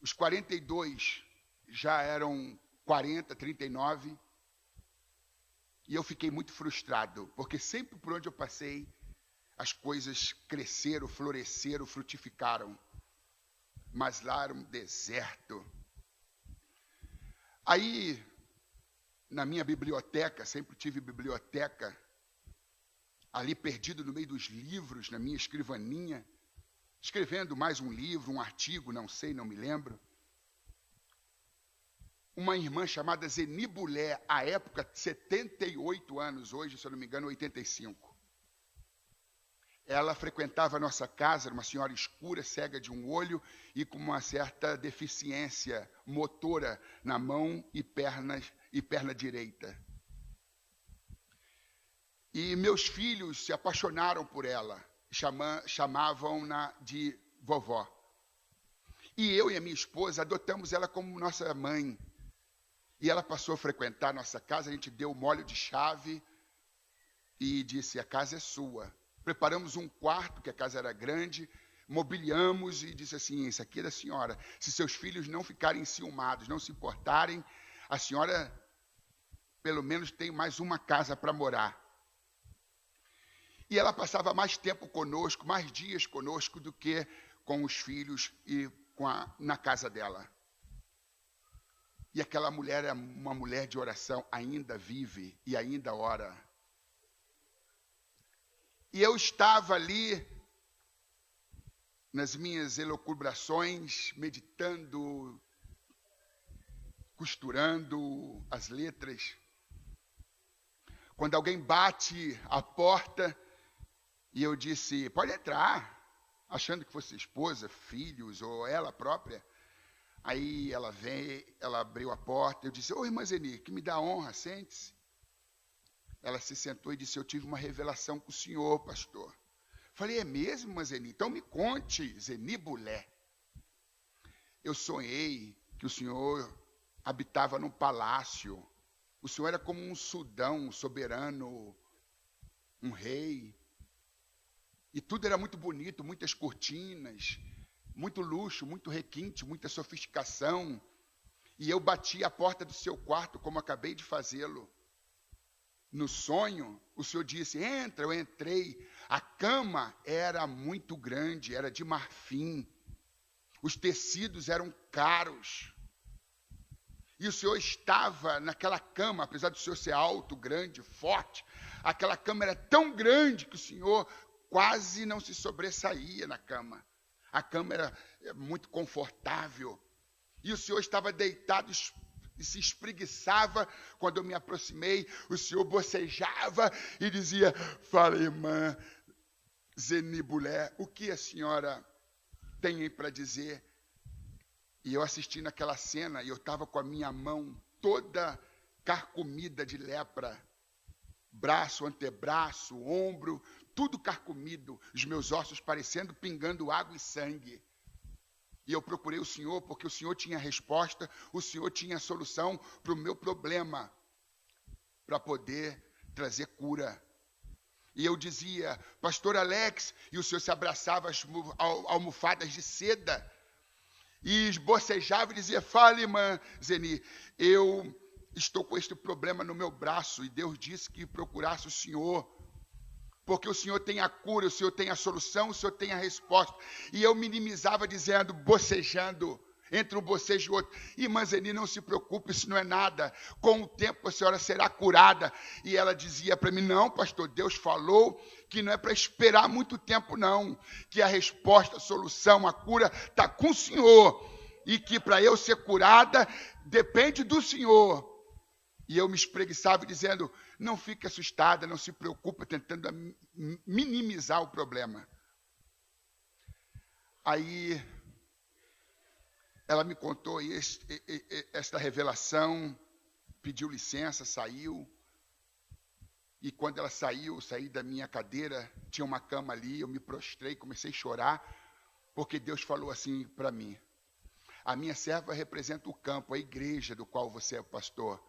Os 42 já eram 40, 39, e eu fiquei muito frustrado, porque sempre por onde eu passei, as coisas cresceram, floresceram, frutificaram. Mas lá era um deserto. Aí, na minha biblioteca, sempre tive biblioteca, ali perdido no meio dos livros, na minha escrivaninha, escrevendo mais um livro, um artigo, não sei, não me lembro. Uma irmã chamada Zeni Bulé, à época, 78 anos, hoje, se eu não me engano, 85. Ela frequentava a nossa casa, era uma senhora escura, cega de um olho e com uma certa deficiência motora na mão e perna direita. E meus filhos se apaixonaram por ela, chamavam-na de vovó. E eu e a minha esposa adotamos ela como nossa mãe. E ela passou a frequentar a nossa casa, a gente deu o molho de chave e disse, a casa é sua. Preparamos um quarto, que a casa era grande, mobiliamos e disse assim, isso aqui é da senhora. Se seus filhos não ficarem enciumados, não se importarem, a senhora pelo menos tem mais uma casa para morar. E ela passava mais tempo conosco, mais dias conosco do que com os filhos e na casa dela. E aquela mulher é uma mulher de oração, ainda vive e ainda ora. E eu estava ali, nas minhas elucubrações, meditando, costurando as letras. Quando alguém bate a porta, e eu disse, pode entrar, achando que fosse esposa, filhos, ou ela própria. Aí ela veio, ela abriu a porta, eu disse, ô irmã Zeni, que me dá honra, sente-se. Ela se sentou e disse, eu tive uma revelação com o senhor, pastor. Falei, é mesmo, irmã Zeni? Então me conte, Zeni Bulé. Eu sonhei que o senhor habitava num palácio. O senhor era como um sultão, um soberano, um rei. E tudo era muito bonito, muitas cortinas, muito luxo, muito requinte, muita sofisticação. E eu bati a porta do seu quarto, como acabei de fazê-lo. No sonho, o senhor disse, entra, eu entrei. A cama era muito grande, era de marfim. Os tecidos eram caros. E o senhor estava naquela cama, apesar do senhor ser alto, grande, forte, aquela cama era tão grande que o senhor quase não se sobressaía na cama. A cama era muito confortável. E o senhor estava deitado e se espreguiçava. Quando eu me aproximei, o senhor bocejava e dizia, fala, irmã Zeni Bulé, o que a senhora tem aí para dizer? E eu assisti naquela cena e eu estava com a minha mão toda carcomida de lepra. Braço, antebraço, ombro, tudo carcomido, os meus ossos parecendo pingando água e sangue. E eu procurei o senhor porque o senhor tinha resposta, o senhor tinha solução para o meu problema, para poder trazer cura. E eu dizia, pastor Alex, e o senhor se abraçava as almofadas de seda, e esbocejava e dizia, fala, irmã Zeni, eu estou com este problema no meu braço, e Deus disse que procurasse o senhor, porque o senhor tem a cura, o senhor tem a solução, o senhor tem a resposta. E eu minimizava dizendo, bocejando, entre um bocejo e outro, irmã Zeni, não se preocupe, isso não é nada, com o tempo a senhora será curada. E ela dizia para mim, não, pastor, Deus falou que não é para esperar muito tempo não, que a resposta, a solução, a cura está com o senhor, e que para eu ser curada, depende do senhor. E eu me espreguiçava dizendo, não fique assustada, não se preocupe, tentando minimizar o problema. Aí ela me contou esta revelação, pediu licença, saiu. E quando ela saiu, saí da minha cadeira, tinha uma cama ali, eu me prostrei, comecei a chorar, porque Deus falou assim para mim, a minha serva representa o campo, a igreja do qual você é pastor.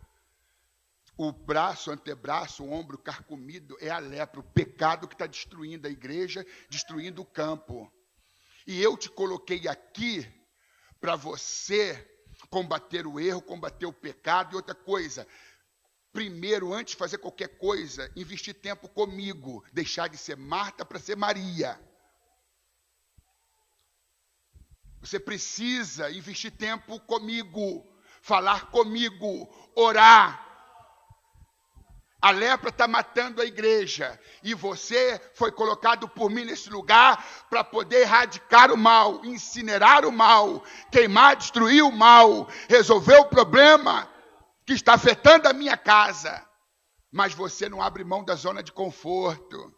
O braço, o antebraço, o ombro carcomido é a lepra, o pecado que está destruindo a igreja, destruindo o campo. E eu te coloquei aqui para você combater o erro, combater o pecado. E outra coisa, primeiro, antes de fazer qualquer coisa, investir tempo comigo, deixar de ser Marta para ser Maria. Você precisa investir tempo comigo, falar comigo, orar. A lepra está matando a igreja. E você foi colocado por mim nesse lugar para poder erradicar o mal, incinerar o mal, queimar, destruir o mal, resolver o problema que está afetando a minha casa. Mas você não abre mão da zona de conforto.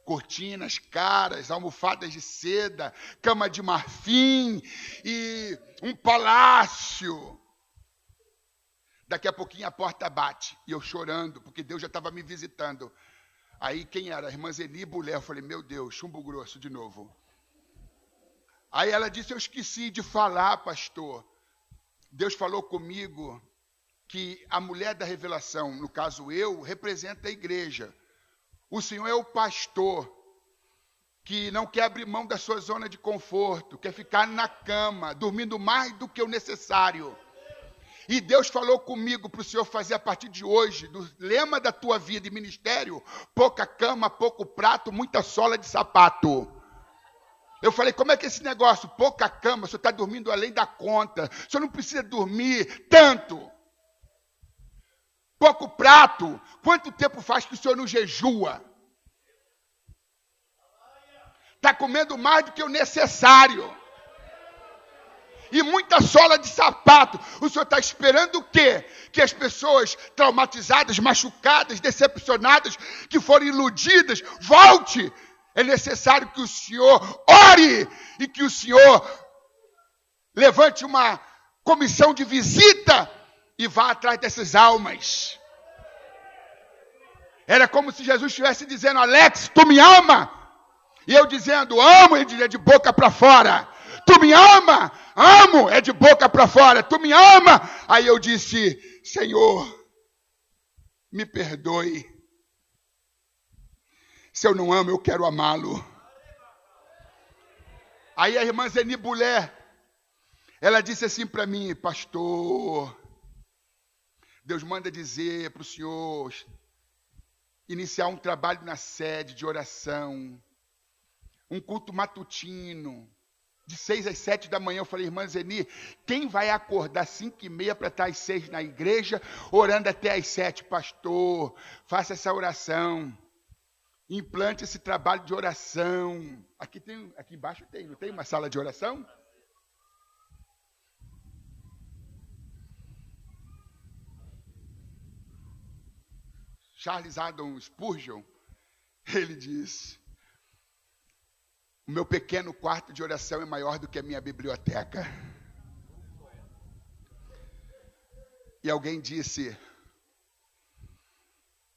Cortinas caras, almofadas de seda, cama de marfim e um palácio. Daqui a pouquinho a porta bate, e eu chorando, porque Deus já estava me visitando. Aí quem era? A irmã Zeni Bulé. Eu falei, meu Deus, chumbo grosso de novo. Aí ela disse, eu esqueci de falar, pastor. Deus falou comigo que a mulher da revelação, no caso eu, representa a igreja. O Senhor é o pastor, que não quer abrir mão da sua zona de conforto, quer ficar na cama, dormindo mais do que o necessário. E Deus falou comigo para o Senhor fazer a partir de hoje, do lema da tua vida e ministério, pouca cama, pouco prato, muita sola de sapato. Eu falei, como é que é esse negócio? Pouca cama, o senhor está dormindo além da conta, o senhor não precisa dormir tanto. Pouco prato, quanto tempo faz que o senhor não jejua? Está comendo mais do que o necessário. E muita sola de sapato. O senhor está esperando o quê? Que as pessoas traumatizadas, machucadas, decepcionadas, que foram iludidas, volte. É necessário que o senhor ore e que o senhor levante uma comissão de visita e vá atrás dessas almas. Era como se Jesus estivesse dizendo, Alex, tu me ama? E eu dizendo, amo, ele dizia de boca para fora. Tu me ama? Amo, é de boca para fora. Tu me ama? Aí eu disse, Senhor, me perdoe. Se eu não amo, eu quero amá-lo. Aí a irmã Zeni Bulé, ela disse assim para mim, pastor, Deus manda dizer para o senhor iniciar um trabalho na sede de oração, um culto matutino, de 6 às 7 da manhã. Eu falei, irmã Zeni, quem vai acordar 5h30 para estar às 6 na igreja, orando até às 7? Pastor, faça essa oração, implante esse trabalho de oração. Aqui embaixo não tem uma sala de oração? Charles Haddon Spurgeon, ele diz, o meu pequeno quarto de oração é maior do que a minha biblioteca. E alguém disse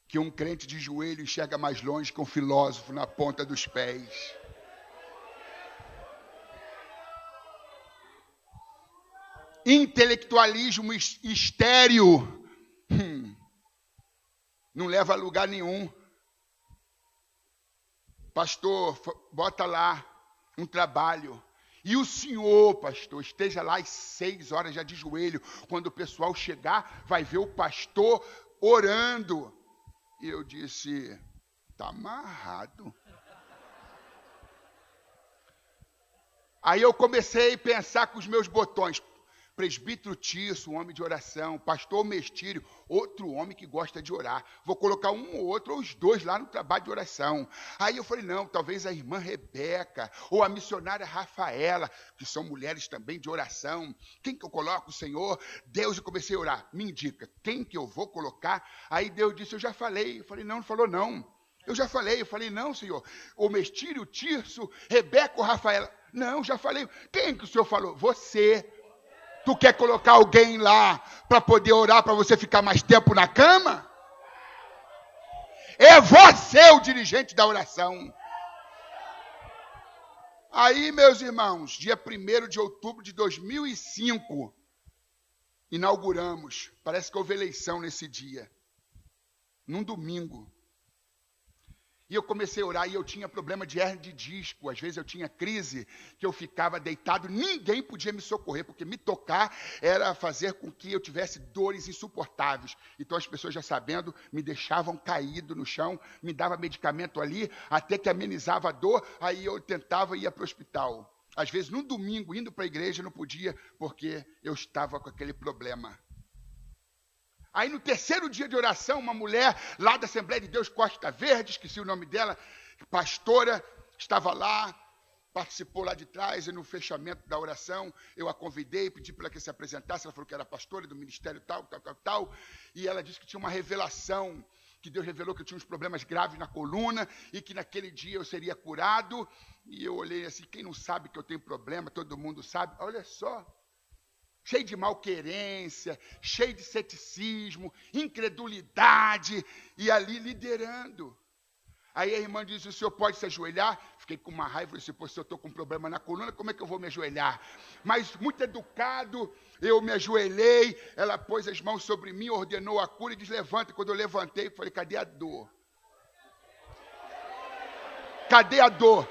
que um crente de joelho enxerga mais longe que um filósofo na ponta dos pés. Intelectualismo estéril não leva a lugar nenhum. pastor, bota lá um trabalho. E o senhor, pastor, esteja lá às 6 horas já de joelho. Quando o pessoal chegar, vai ver o pastor orando. E eu disse, tá amarrado. Aí eu comecei a pensar com os meus botões. Presbítero Tirso, um homem de oração. Pastor Mestírio, outro homem que gosta de orar. Vou colocar um ou outro, ou os dois lá no trabalho de oração. Aí eu falei, não, talvez a irmã Rebeca, ou a missionária Rafaela, que são mulheres também de oração. Quem que eu coloco, Senhor? Deus, eu comecei a orar. Me indica, quem que eu vou colocar? Aí Deus disse, eu já falei. Eu falei, não falou não. Eu já falei, não, Senhor. O Mestírio, Tirso, Rebeca ou Rafaela? Não, já falei. Quem que o Senhor falou? Você. Tu quer colocar alguém lá para poder orar para você ficar mais tempo na cama? É você o dirigente da oração. Aí, meus irmãos, dia 1º de outubro de 2005, inauguramos. Parece que houve eleição nesse dia. Num domingo. E eu comecei a orar e eu tinha problema de hernia de disco. Às vezes eu tinha crise, que eu ficava deitado, ninguém podia me socorrer, porque me tocar era fazer com que eu tivesse dores insuportáveis. Então as pessoas já sabendo, me deixavam caído no chão, me dava medicamento ali, até que amenizava a dor, aí eu tentava ir para o hospital. Às vezes no domingo, indo para a igreja, não podia, porque eu estava com aquele problema. Aí no 3º dia de oração, uma mulher lá da Assembleia de Deus Costa Verde, esqueci o nome dela, pastora, estava lá, participou lá de trás, e no fechamento da oração, eu a convidei, pedi para ela que se apresentasse, ela falou que era pastora do ministério tal, e ela disse que tinha uma revelação, que Deus revelou que eu tinha uns problemas graves na coluna, e que naquele dia eu seria curado, e eu olhei assim, quem não sabe que eu tenho problema, todo mundo sabe, olha só. Cheio de malquerência, cheio de ceticismo, incredulidade, e ali liderando. Aí a irmã disse, o senhor pode se ajoelhar? Fiquei com uma raiva, disse, pô, se eu estou com um problema na coluna, como é que eu vou me ajoelhar? Mas muito educado, eu me ajoelhei, ela pôs as mãos sobre mim, ordenou a cura e disse, levanta. Quando eu levantei, eu falei, cadê a dor? Cadê a dor?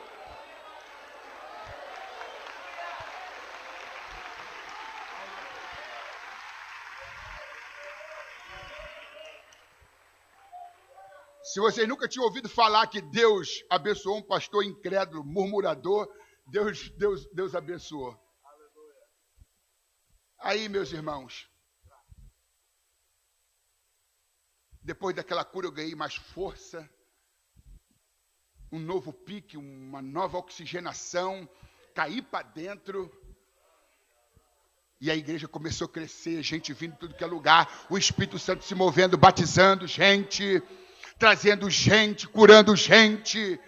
Se vocês nunca tinham ouvido falar que Deus abençoou um pastor incrédulo, murmurador, Deus abençoou. Aí, meus irmãos, depois daquela cura eu ganhei mais força, um novo pique, uma nova oxigenação, caí para dentro. E a igreja começou a crescer, gente vindo de tudo que é lugar, o Espírito Santo se movendo, batizando gente, trazendo gente, curando gente.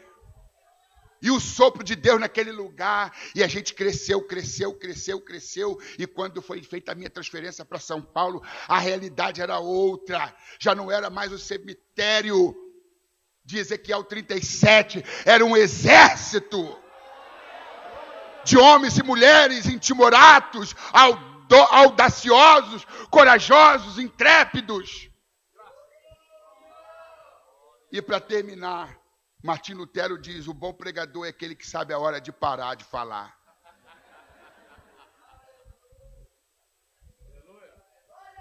E o sopro de Deus naquele lugar. E a gente cresceu. E quando foi feita a minha transferência para São Paulo, a realidade era outra. Já não era mais o cemitério de Ezequiel 37. Era um exército de homens e mulheres intimoratos, audaciosos, corajosos, intrépidos. E para terminar, Martim Lutero diz, o bom pregador é aquele que sabe a hora de parar de falar.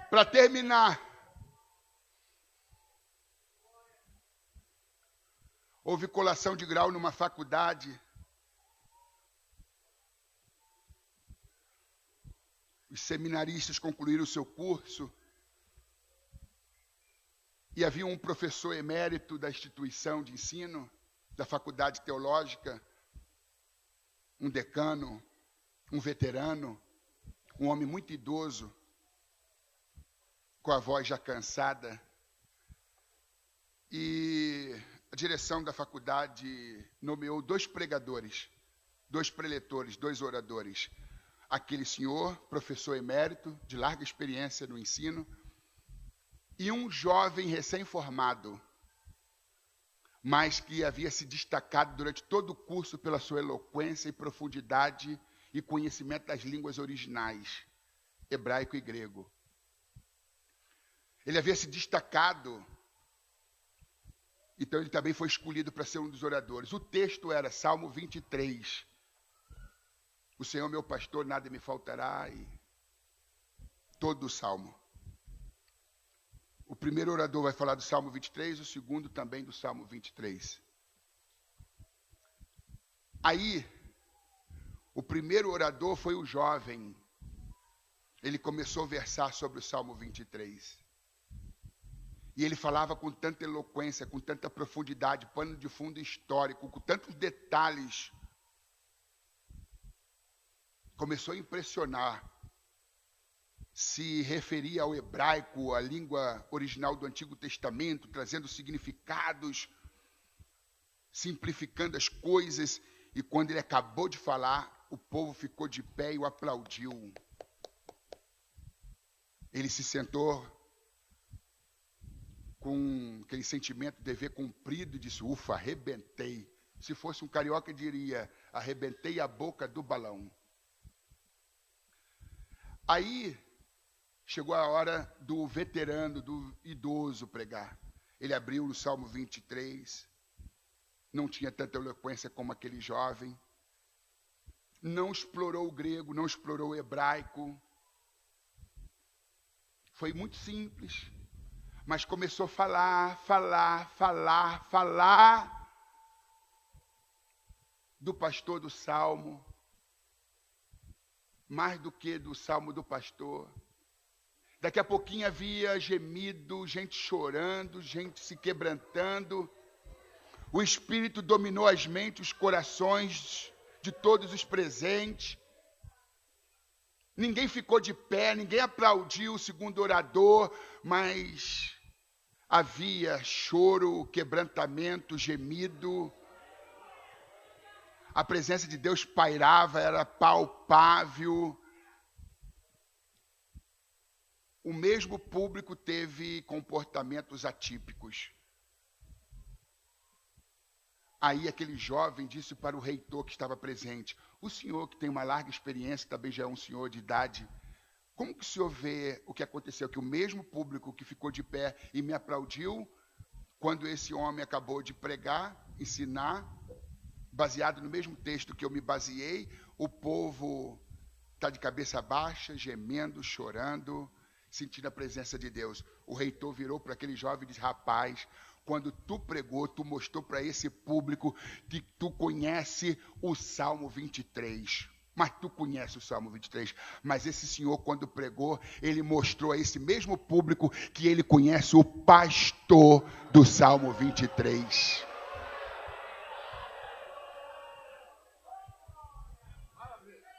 Para terminar, houve colação de grau numa faculdade. Os seminaristas concluíram o seu curso. E havia um professor emérito da instituição de ensino, da faculdade teológica, um decano, um veterano, um homem muito idoso, com a voz já cansada. E a direção da faculdade nomeou 2 pregadores, 2 preletores, 2 oradores. Aquele senhor, professor emérito, de larga experiência no ensino, e um jovem recém-formado, mas que havia se destacado durante todo o curso pela sua eloquência e profundidade e conhecimento das línguas originais, hebraico e grego. Ele havia se destacado Então ele também foi escolhido para ser um dos oradores. O texto era Salmo 23. O Senhor meu pastor, nada me faltará. E todo o Salmo. O primeiro orador vai falar do Salmo 23, o segundo também do Salmo 23. Aí, o primeiro orador foi o jovem. Ele começou a versar sobre o Salmo 23. E ele falava com tanta eloquência, com tanta profundidade, pano de fundo histórico, com tantos detalhes. Começou a impressionar. Se referia ao hebraico, a língua original do Antigo Testamento, trazendo significados, simplificando as coisas. E quando ele acabou de falar, o povo ficou de pé e o aplaudiu. Ele se sentou com aquele sentimento de dever cumprido e disse, ufa, arrebentei. Se fosse um carioca, diria, arrebentei a boca do balão. Aí, chegou a hora do veterano, do idoso pregar. Ele abriu o Salmo 23, não tinha tanta eloquência como aquele jovem, não explorou o grego, não explorou o hebraico. Foi muito simples. Mas começou a falar do pastor do Salmo, mais do que do Salmo do pastor. Daqui a pouquinho havia gemido, gente chorando, gente se quebrantando. O Espírito dominou as mentes, os corações de todos os presentes. Ninguém ficou de pé, ninguém aplaudiu o segundo orador, mas havia choro, quebrantamento, gemido. A presença de Deus pairava, era palpável. O mesmo público teve comportamentos atípicos. Aí aquele jovem disse para o reitor que estava presente, o senhor que tem uma larga experiência, também já é um senhor de idade, como que o senhor vê o que aconteceu? Que o mesmo público que ficou de pé e me aplaudiu, quando esse homem acabou de pregar, ensinar, baseado no mesmo texto que eu me baseei, o povo está de cabeça baixa, gemendo, chorando, sentindo a presença de Deus. O reitor virou para aquele jovem e disse, rapaz, quando tu pregou, tu mostrou para esse público que tu conhece o Salmo 23. Mas tu conhece o Salmo 23. Mas esse senhor, quando pregou, ele mostrou a esse mesmo público que ele conhece o pastor do Salmo 23.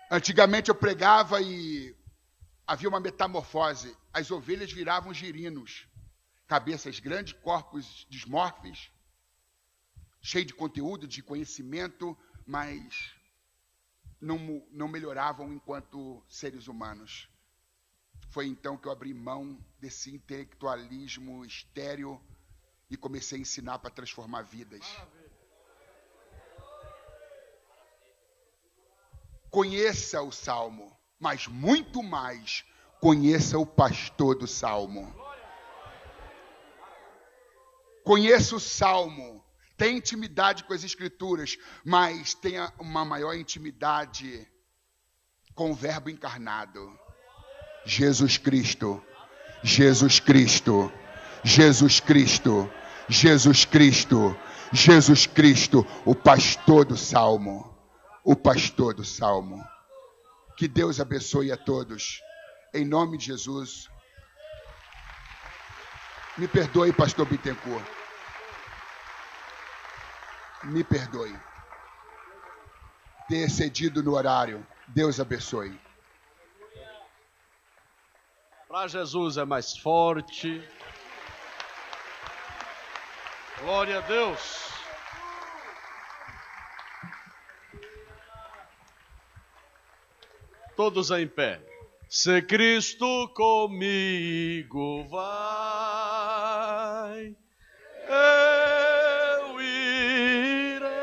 Antigamente eu pregava e havia uma metamorfose. As ovelhas viravam girinos. Cabeças grandes, corpos dismorfes, cheio de conteúdo, de conhecimento, mas não melhoravam enquanto seres humanos. Foi então que eu abri mão desse intelectualismo estéril e comecei a ensinar para transformar vidas. Conheça o Salmo, mas muito mais, conheça o pastor do Salmo. Conheça o Salmo, tenha intimidade com as Escrituras, mas tenha uma maior intimidade com o Verbo encarnado. Jesus Cristo, Jesus Cristo, Jesus Cristo, Jesus Cristo, Jesus Cristo, o pastor do Salmo, o pastor do Salmo. Que Deus abençoe a todos, em nome de Jesus. Me perdoe, pastor Bittencourt. Me perdoe. Ter excedido no horário. Deus abençoe. Para Jesus é mais forte. Glória a Deus. Todos em pé. Se Cristo comigo vai, eu irei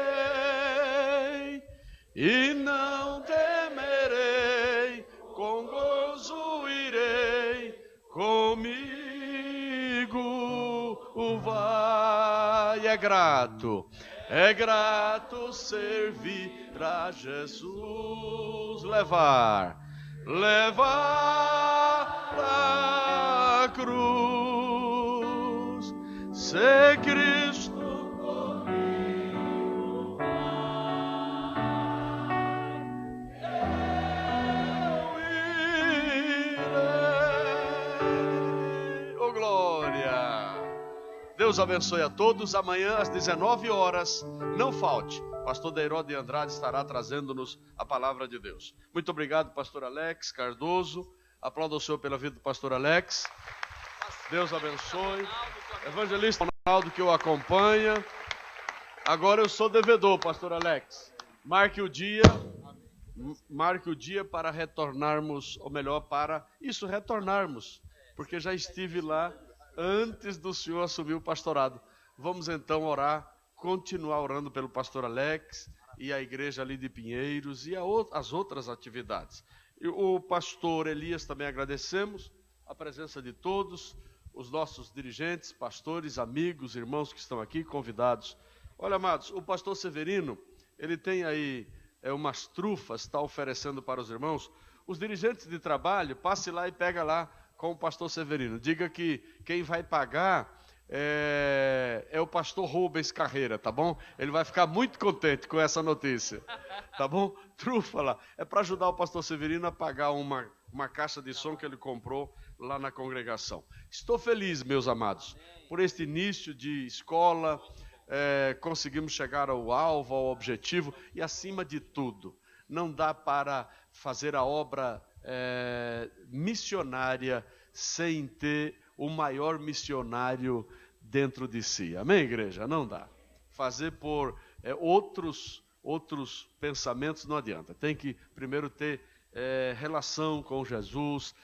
e não temerei, com gozo irei, comigo vai. é grato. É grato servir a Jesus. Levar a cruz. Se Cristo comigo eu irei. Oh, glória! Deus abençoe a todos. Amanhã às 19 horas, não falte. Pastor Deiró de Andrade estará trazendo-nos a palavra de Deus. Muito obrigado, pastor Alex Cardoso. Aplauda o Senhor pela vida do pastor Alex. Deus abençoe. Evangelista Ronaldo que o acompanha. Agora eu sou devedor, pastor Alex. Marque o dia para retornarmos, ou melhor, para isso, retornarmos. Porque já estive lá antes do senhor assumir o pastorado. Vamos então orar, continuar orando pelo pastor Alex e a igreja ali de Pinheiros e as outras atividades. E o pastor Elias também agradecemos a presença de todos, os nossos dirigentes, pastores, amigos, irmãos que estão aqui, convidados. Olha, amados, o pastor Severino, ele tem aí umas trufas, está oferecendo para os irmãos. Os dirigentes de trabalho, passe lá e pega lá com o pastor Severino. Diga que quem vai pagar é o pastor Rubens Carreira, tá bom? Ele vai ficar muito contente com essa notícia, tá bom? Trufa lá. É para ajudar o pastor Severino a pagar uma caixa de som que ele comprou lá na congregação. Estou feliz, meus amados, por este início de escola. Conseguimos chegar ao alvo, ao objetivo e, acima de tudo, não dá para fazer a obra missionária sem ter o maior missionário dentro de si. Amém, igreja? Não dá. Fazer por outros pensamentos não adianta. Tem que primeiro ter relação com Jesus,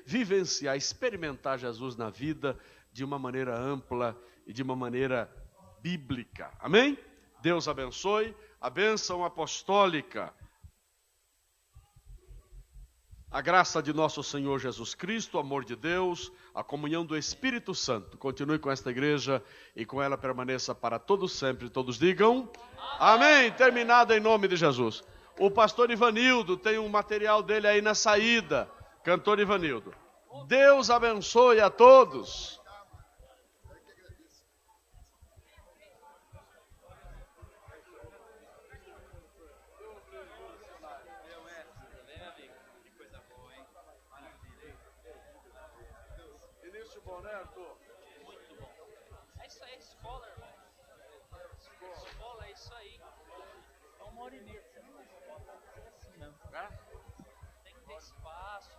vivenciar, experimentar Jesus na vida de uma maneira ampla e de uma maneira bíblica. Amém? Deus abençoe. A bênção apostólica. A graça de nosso Senhor Jesus Cristo, o amor de Deus, a comunhão do Espírito Santo. Continue com esta igreja e com ela permaneça para todos sempre. Todos digam amém. Terminado em nome de Jesus. O pastor Ivanildo tem um material dele aí na saída. Cantor Ivanildo. Deus abençoe a todos. Bom, né, Arthur? Muito bom. É isso aí, escola, irmão. Escola é isso aí. É 1h30. Você não vai escola, vai ser assim mesmo. Tem que ter espaço.